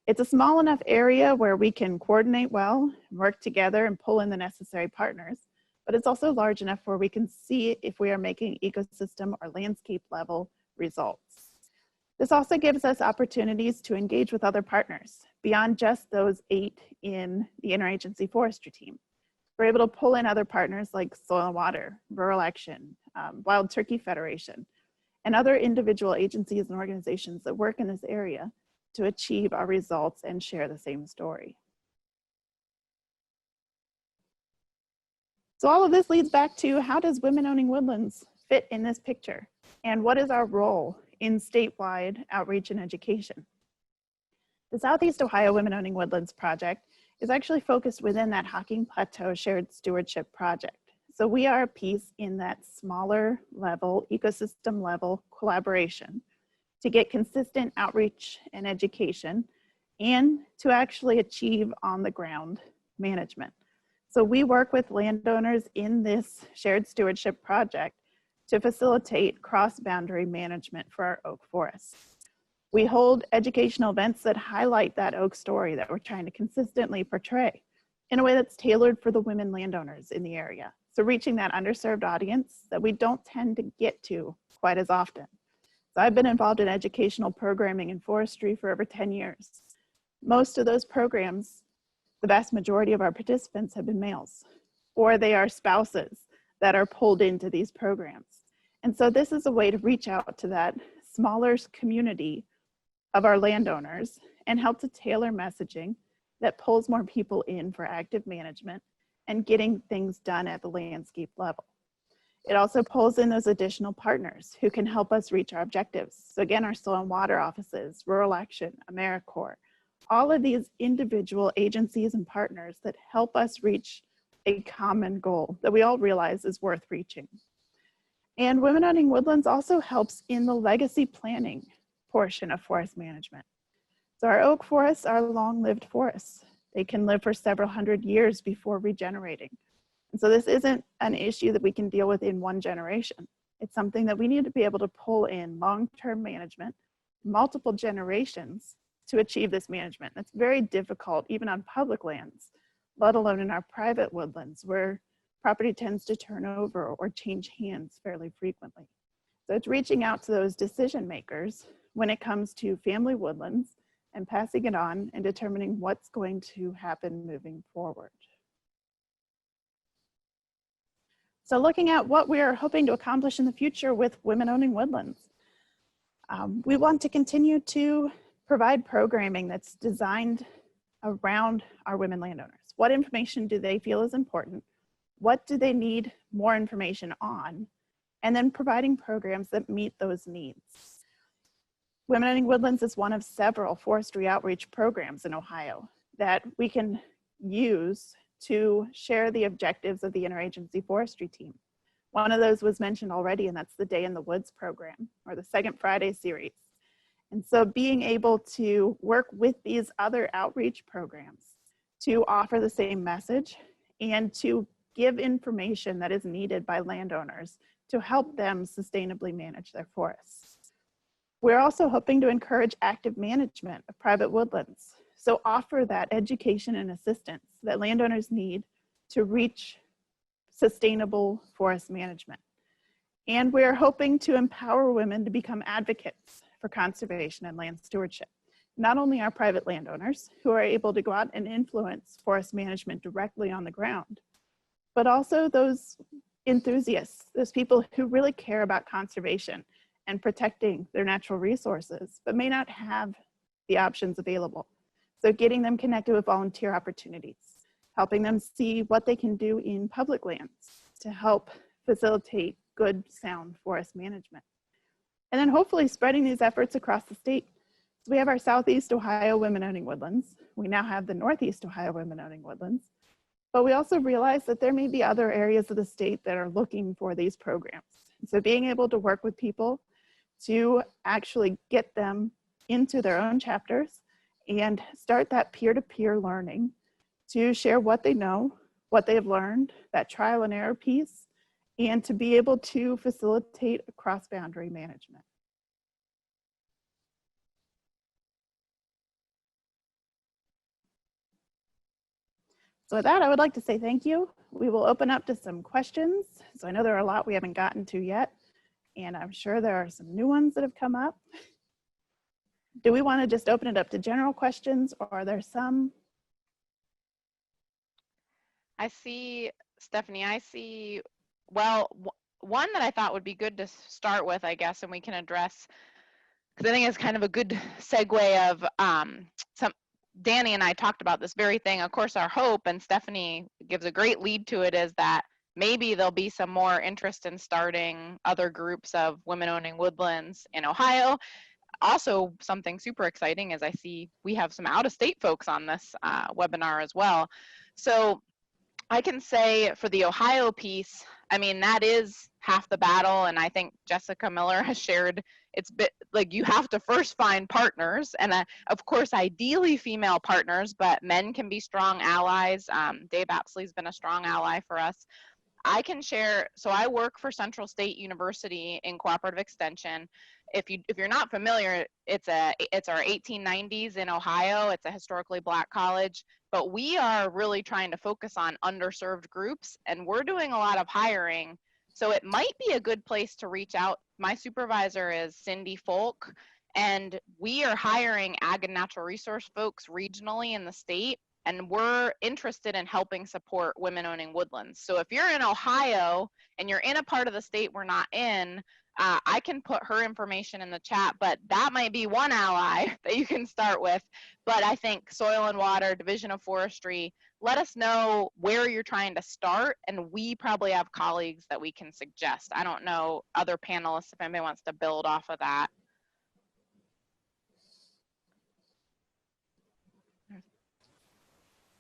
It's a small enough area where we can coordinate well, work together, and pull in the necessary partners, but it's also large enough where we can see if we are making ecosystem or landscape level results. This also gives us opportunities to engage with other partners beyond just those 8 in the Interagency Forestry Team. We're able to pull in other partners like Soil and Water, Rural Action, Wild Turkey Federation, and other individual agencies and organizations that work in this area to achieve our results and share the same story. So all of this leads back to, how does Women Owning Woodlands fit in this picture? And what is our role in statewide outreach and education? The Southeast Ohio Women Owning Woodlands project is actually focused within that Hocking Plateau Shared Stewardship Project. So we are a piece in that smaller level, ecosystem level collaboration to get consistent outreach and education and to actually achieve on the ground management. So we work with landowners in this shared stewardship project to facilitate cross-boundary management for our oak forests. We hold educational events that highlight that oak story that we're trying to consistently portray in a way that's tailored for the women landowners in the area. So reaching that underserved audience that we don't tend to get to quite as often. So I've been involved in educational programming in forestry for over 10 years. Most of those programs, the vast majority of our participants have been males, or they are spouses that are pulled into these programs. And so this is a way to reach out to that smaller community of our landowners and help to tailor messaging that pulls more people in for active management and getting things done at the landscape level. It also pulls in those additional partners who can help us reach our objectives. So again, our soil and water offices, Rural Action, AmeriCorps, all of these individual agencies and partners that help us reach a common goal that we all realize is worth reaching. And Women Owning Woodlands also helps in the legacy planning portion of forest management. So our oak forests are long-lived forests. They can live for several hundred years before regenerating. And so this isn't an issue that we can deal with in one generation. It's something that we need to be able to pull in long-term management, multiple generations to achieve this management. That's very difficult even on public lands, let alone in our private woodlands where property tends to turn over or change hands fairly frequently. So it's reaching out to those decision makers when it comes to family woodlands and passing it on and determining what's going to happen moving forward. So looking at what we are hoping to accomplish in the future with Women Owning Woodlands, we want to continue to provide programming that's designed around our women landowners. What information do they feel is important? What do they need more information on? And then providing programs that meet those needs. Women Owning Woodlands is one of several forestry outreach programs in Ohio that we can use to share the objectives of the Interagency Forestry Team. One of those was mentioned already, and that's the Day in the Woods program, or the Second Friday series. And so being able to work with these other outreach programs to offer the same message and to give information that is needed by landowners to help them sustainably manage their forests. We're also hoping to encourage active management of private woodlands. So offer that education and assistance that landowners need to reach sustainable forest management. And we're hoping to empower women to become advocates for conservation and land stewardship. Not only our private landowners who are able to go out and influence forest management directly on the ground, but also those enthusiasts, those people who really care about conservation and protecting their natural resources, but may not have the options available. So getting them connected with volunteer opportunities, helping them see what they can do in public lands to help facilitate good, sound forest management. And then hopefully spreading these efforts across the state. So we have our Southeast Ohio Women Owning Woodlands. We now have the Northeast Ohio Women Owning Woodlands. But we also realize that there may be other areas of the state that are looking for these programs. And so being able to work with people to actually get them into their own chapters and start that peer-to-peer learning to share what they know, what they've learned, that trial and error piece, and to be able to facilitate a cross-boundary management. So with that, I would like to say thank you. We will open up to some questions. So I know there are a lot we haven't gotten to yet, and I'm sure there are some new ones that have come up. Do we want to just open it up to general questions, or are there some? I see, Stephanie, well, one that I thought would be good to start with, I guess, and we can address, because I think it's kind of a good segue of Dani and I talked about this very thing. Of course, our hope, and Stephanie gives a great lead to it, is that maybe there'll be some more interest in starting other groups of women owning woodlands in Ohio. Also, something super exciting is I see we have some out-of-state folks on this webinar as well. So I can say for the Ohio piece, I mean, that is half the battle. And I think Jessica Miller has shared, it's like you have to first find partners, and of course, ideally female partners, but men can be strong allies. Dave Apsley's been a strong ally for us. I can share, so I work for Central State University in Cooperative Extension. If you're not familiar, it's our 1890s in Ohio. It's a historically Black college, but we are really trying to focus on underserved groups, and we're doing a lot of hiring. So it might be a good place to reach out. My supervisor is Cindy Folk, and we are hiring ag and natural resource folks regionally in the state, and we're interested in helping support women owning woodlands. So if you're in Ohio and you're in a part of the state we're not in, I can put her information in the chat, but that might be one ally that you can start with. But I think Soil and Water, Division of Forestry, let us know where you're trying to start, and we probably have colleagues that we can suggest. I don't know other panelists if anybody wants to build off of that.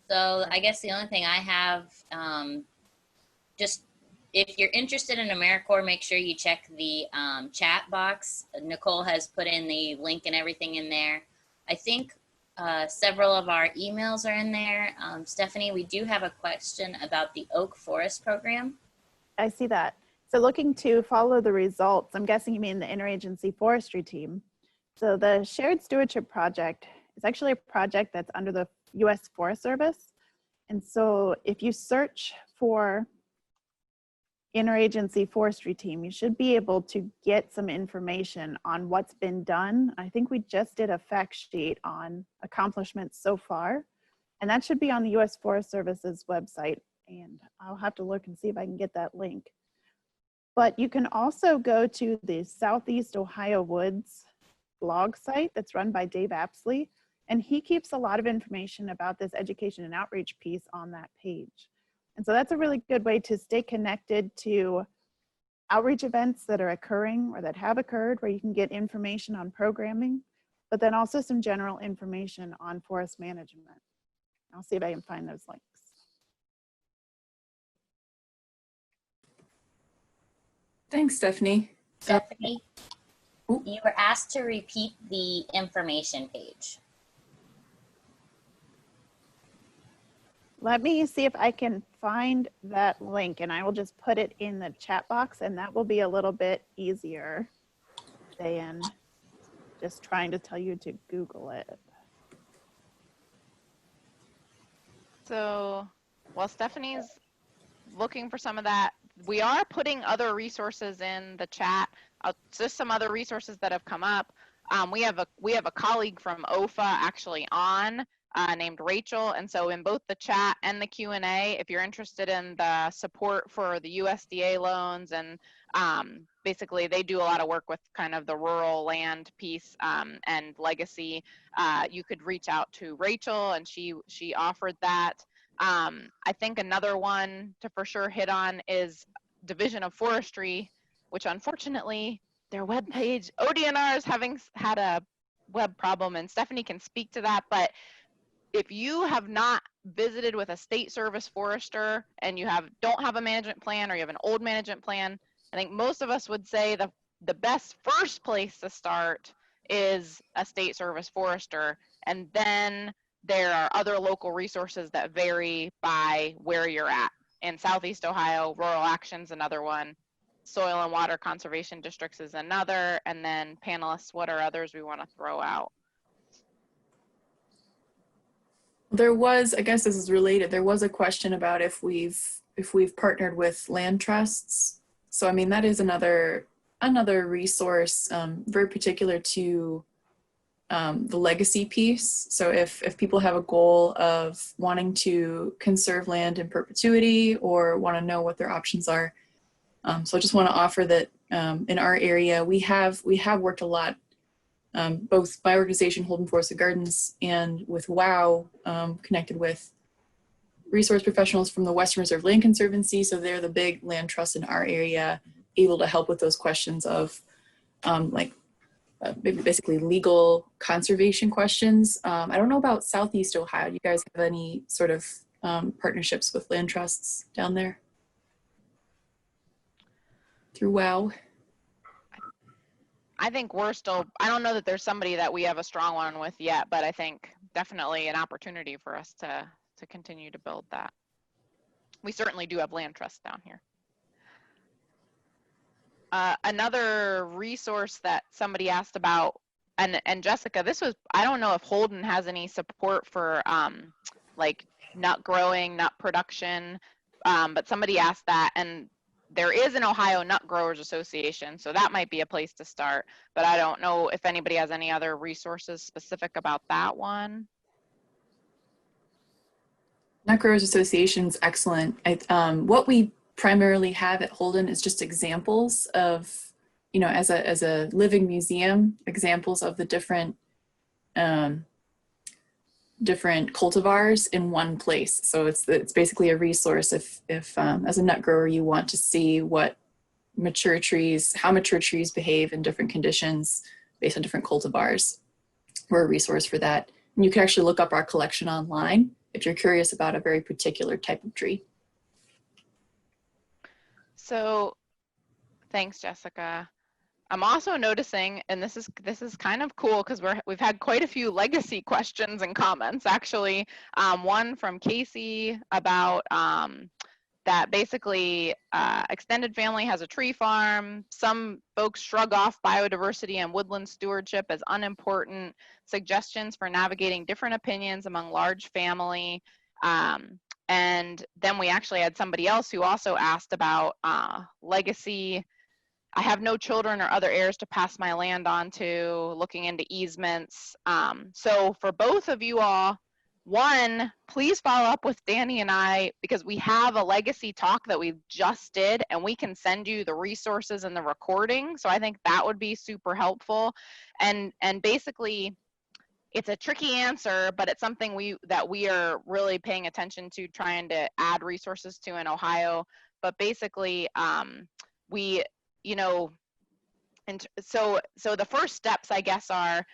So I guess the only thing I have, just if you're interested in AmeriCorps, make sure you check the chat box. Nicole has put in the link and everything in there. I think several of our emails are in there. Stephanie, we do have a question about the Oak Forest program. I see that. So looking to follow the results, I'm guessing you mean the Interagency Forestry Team. So the Shared Stewardship Project is actually a project that's under the U.S. Forest Service. And so if you search for Interagency Forestry Team, you should be able to get some information on what's been done. I think we just did a fact sheet on accomplishments so far, and that should be on the U.S. Forest Service's website. And I'll have to look and see if I can get that link. But you can also go to the Southeast Ohio Woods blog site that's run by Dave Apsley, And he keeps a lot of information about this education and outreach piece on that page. And so that's a really good way to stay connected to outreach events that are occurring or that have occurred, where you can get information on programming, but then also some general information on forest management. I'll see if I can find those links. Thanks, Stephanie. Stephanie, Ooh. you were asked to repeat the information page. Let me see if I can find that link, and I will just put it in the chat box, and that will be a little bit easier than just trying to tell you to Google it. So while Stephanie's looking for some of that, we are putting other resources in the chat. Just some other resources that have come up. We have a colleague from OFA actually on, named Rachel, and so in both the chat and the Q&A, if you're interested in the support for the USDA loans, and basically they do a lot of work with kind of the rural land piece and legacy, you could reach out to Rachel, and she offered that. I think another one to for sure hit on is Division of Forestry, which unfortunately their webpage, ODNR, is having had a web problem, and Stephanie can speak to that. But if you have not visited with a state service forester and you don't have a management plan, or you have an old management plan, I think most of us would say the best first place to start is a state service forester. And then there are other local resources that vary by where you're at. In Southeast Ohio, Rural Action's another one. Soil and Water Conservation Districts is another. And then panelists, what are others we want to throw out? There was, I guess this is related, there was a question about if we've partnered with land trusts. So I mean, that is another resource, very particular to the legacy piece. So if people have a goal of wanting to conserve land in perpetuity, or want to know what their options are. So I just want to offer that in our area, we have worked a lot, both my organization, Holden Forests Gardens, and with WOW, connected with resource professionals from the Western Reserve Land Conservancy. So they're the big land trusts in our area, able to help with those questions of basically legal conservation questions. I don't know about Southeast Ohio. Do you guys have any sort of partnerships with land trusts down there through WOW? I think we're still, I don't know that there's somebody that we have a strong one with yet, but I think definitely an opportunity for us to continue to build that. We certainly do have land trusts down here. Another resource that somebody asked about, and Jessica, this was, I don't know if Holden has any support for like nut growing, nut production, but somebody asked that, and there is an Ohio Nut Growers Association, so that might be a place to start, but I don't know if anybody has any other resources specific about that one. Nut Growers Association's excellent. What we primarily have at Holden is just examples of, you know, as a living museum, examples of the different cultivars in one place. So it's basically a resource if as a nut grower you want to see what mature trees, how mature trees behave in different conditions based on different cultivars. We're a resource for that. And you can actually look up our collection online if you're curious about a very particular type of tree. So thanks, Jessica. I'm also noticing, and this is kind of cool because we've had quite a few legacy questions and comments actually. One from Casey about that basically extended family has a tree farm. Some folks shrug off biodiversity and woodland stewardship as unimportant. Suggestions for navigating different opinions among large family. And then we actually had somebody else who also asked about legacy. I have no children or other heirs to pass my land on to, looking into easements. So for both of you all, one, please follow up with Dani and I, because we have a legacy talk that we just did, and we can send you the resources and the recording. So I think that would be super helpful. And basically, it's a tricky answer, but it's something that we are really paying attention to, trying to add resources to in Ohio. But basically, we, you know, and so the first steps, I guess, are,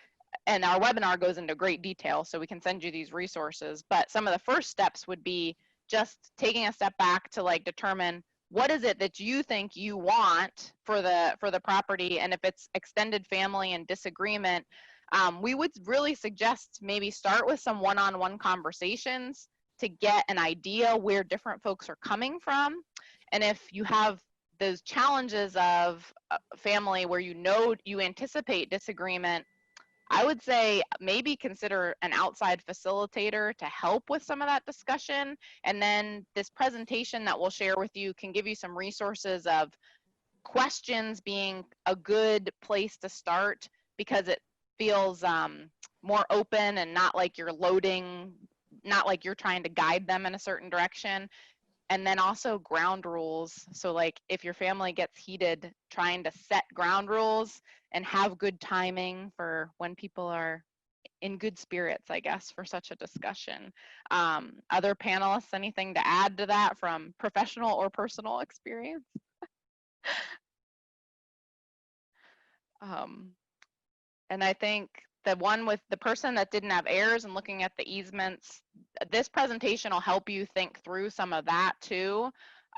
and our webinar goes into great detail, so we can send you these resources, but some of the first steps would be just taking a step back to like determine what is it that you think you want for the property, and if it's extended family and disagreement, we would really suggest maybe start with some one-on-one conversations to get an idea where different folks are coming from. And if you have those challenges of family where you anticipate disagreement, I would say maybe consider an outside facilitator to help with some of that discussion. And then this presentation that we'll share with you can give you some resources of questions being a good place to start, because it feels more open and not like you're loading, not like you're trying to guide them in a certain direction. And then also ground rules. So like if your family gets heated, trying to set ground rules and have good timing for when people are in good spirits, I guess, for such a discussion. Other panelists, anything to add to that from professional or personal experience? And I think the one with the person that didn't have heirs and looking at the easements, this presentation will help you think through some of that too.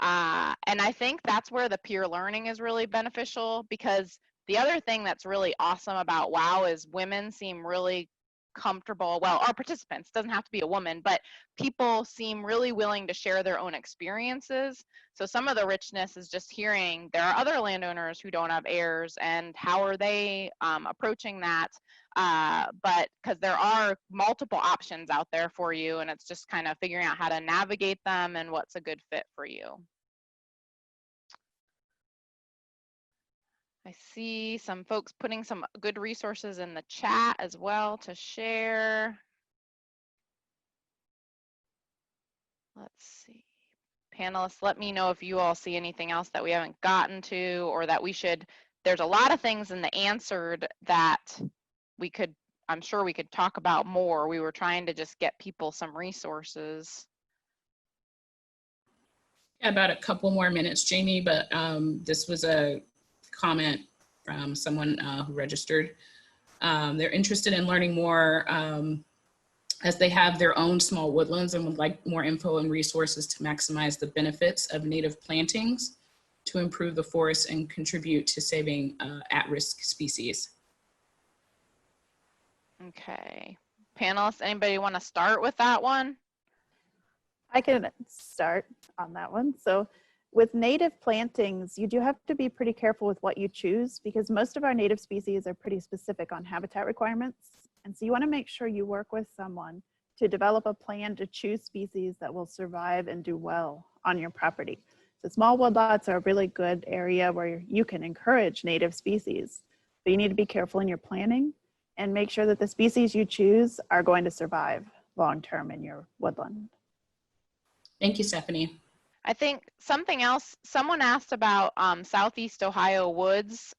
And I think that's where the peer learning is really beneficial, because the other thing that's really awesome about WOW is women seem really comfortable. Well, our participants, doesn't have to be a woman, but people seem really willing to share their own experiences. So some of the richness is just hearing there are other landowners who don't have heirs, and how are they approaching that? But because there are multiple options out there for you, and it's just kind of figuring out how to navigate them and what's a good fit for you. I see some folks putting some good resources in the chat as well to share. Let's see. Panelists, let me know if you all see anything else that we haven't gotten to, or that we should, there's a lot of things in the answered that we could, I'm sure we could talk about more. We were trying to just get people some resources. Yeah, about a couple more minutes, Jamie, but this was a comment from someone who registered. They're interested in learning more as they have their own small woodlands and would like more info and resources to maximize the benefits of native plantings to improve the forest and contribute to saving at-risk species. Okay, panelists, anybody want to start with that one? I can start on that one. So with native plantings, you do have to be pretty careful with what you choose, because most of our native species are pretty specific on habitat requirements. And so you want to make sure you work with someone to develop a plan to choose species that will survive and do well on your property. So small woodlots are a really good area where you can encourage native species, but you need to be careful in your planning and make sure that the species you choose are going to survive long-term in your woodland. Thank you, Stephanie. I think something else, someone asked about Southeast Ohio woods.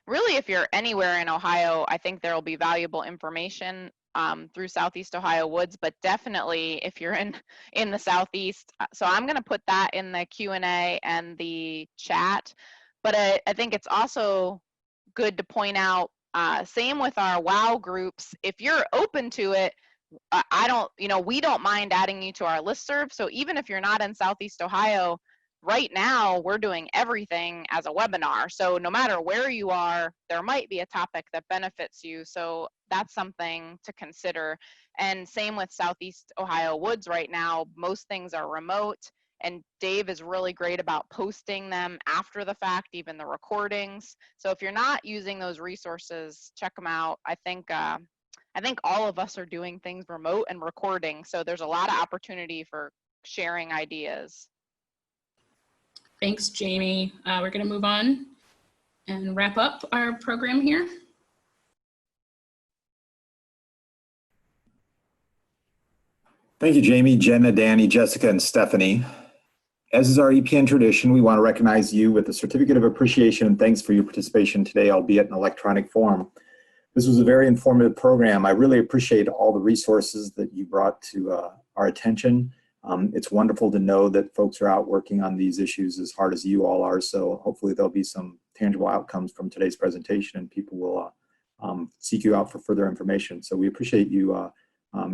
Really, if you're anywhere in Ohio, I think there will be valuable information through Southeast Ohio woods, but definitely if you're in the Southeast. So I'm going to put that in the Q&A and the chat, but I think it's also good to point out, same with our WOW groups, if you're open to it, we don't mind adding you to our listserv. So even if you're not in Southeast Ohio, right now we're doing everything as a webinar. So no matter where you are, there might be a topic that benefits you. So that's something to consider. And same with Southeast Ohio woods right now, most things are remote. And Dave is really great about posting them after the fact, even the recordings. So if you're not using those resources, check them out. I think all of us are doing things remote and recording, so there's a lot of opportunity for sharing ideas. Thanks, Jamie. We're going to move on and wrap up our program here. Thank you, Jamie, Jenna, Dani, Jessica, and Stephanie. As is our EPN tradition, we want to recognize you with a certificate of appreciation and thanks for your participation today, albeit in electronic form. This was a very informative program. I really appreciate all the resources that you brought to our attention. It's wonderful to know that folks are out working on these issues as hard as you all are. So hopefully there'll be some tangible outcomes from today's presentation, and people will seek you out for further information. So we appreciate you,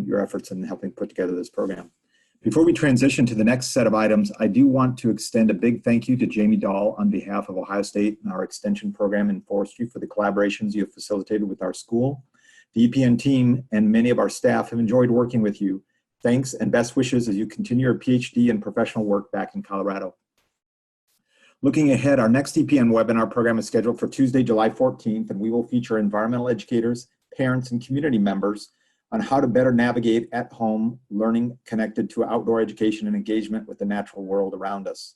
your efforts in helping put together this program. Before we transition to the next set of items, I do want to extend a big thank you to Jamie Dahl on behalf of Ohio State and our extension program in forestry for the collaborations you have facilitated with our school. The EPN team and many of our staff have enjoyed working with you. Thanks and best wishes as you continue your PhD and professional work back in Colorado. Looking ahead, our next EPN webinar program is scheduled for Tuesday, July 14th, and we will feature environmental educators, parents, and community members on how to better navigate at-home learning connected to outdoor education and engagement with the natural world around us.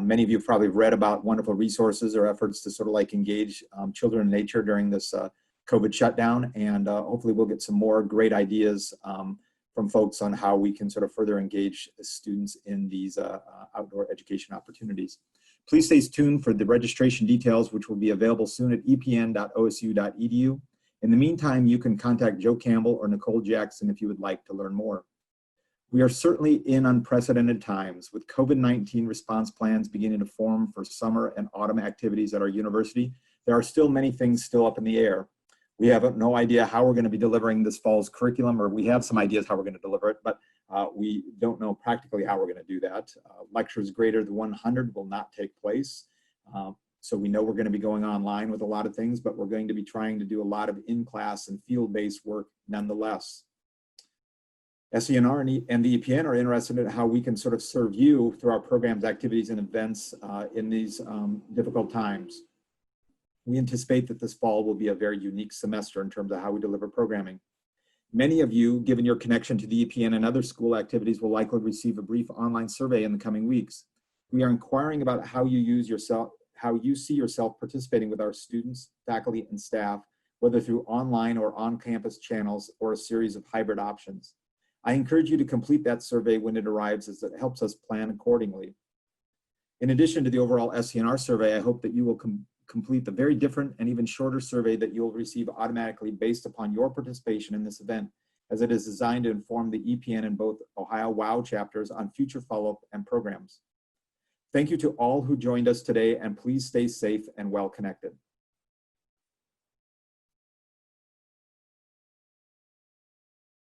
Many of you have probably read about wonderful resources or efforts to sort of like engage children in nature during this COVID shutdown, and hopefully we'll get some more great ideas from folks on how we can sort of further engage students in these outdoor education opportunities. Please stay tuned for the registration details, which will be available soon at epn.osu.edu. In the meantime, you can contact Joe Campbell or Nicole Jackson if you would like to learn more. We are certainly in unprecedented times, with COVID-19 response plans beginning to form for summer and autumn activities at our university. There are still many things still up in the air. We have no idea how we're going to be delivering this fall's curriculum, or we have some ideas how we're going to deliver it, but we don't know practically how we're going to do that. Lectures greater than 100 will not take place. So we know we're going to be going online with a lot of things, but we're going to be trying to do a lot of in-class and field-based work nonetheless. SENR and the EPN are interested in how we can sort of serve you through our programs, activities, and events in these difficult times. We anticipate that this fall will be a very unique semester in terms of how we deliver programming. Many of you, given your connection to the EPN and other school activities, will likely receive a brief online survey in the coming weeks. We are inquiring about how you see yourself participating with our students, faculty, and staff, whether through online or on-campus channels or a series of hybrid options. I encourage you to complete that survey when it arrives, as it helps us plan accordingly. In addition to the overall SENR survey, I hope that you will complete the very different and even shorter survey that you'll receive automatically based upon your participation in this event, as it is designed to inform the EPN and both Ohio WOW chapters on future follow-up and programs. Thank you to all who joined us today, and please stay safe and well connected.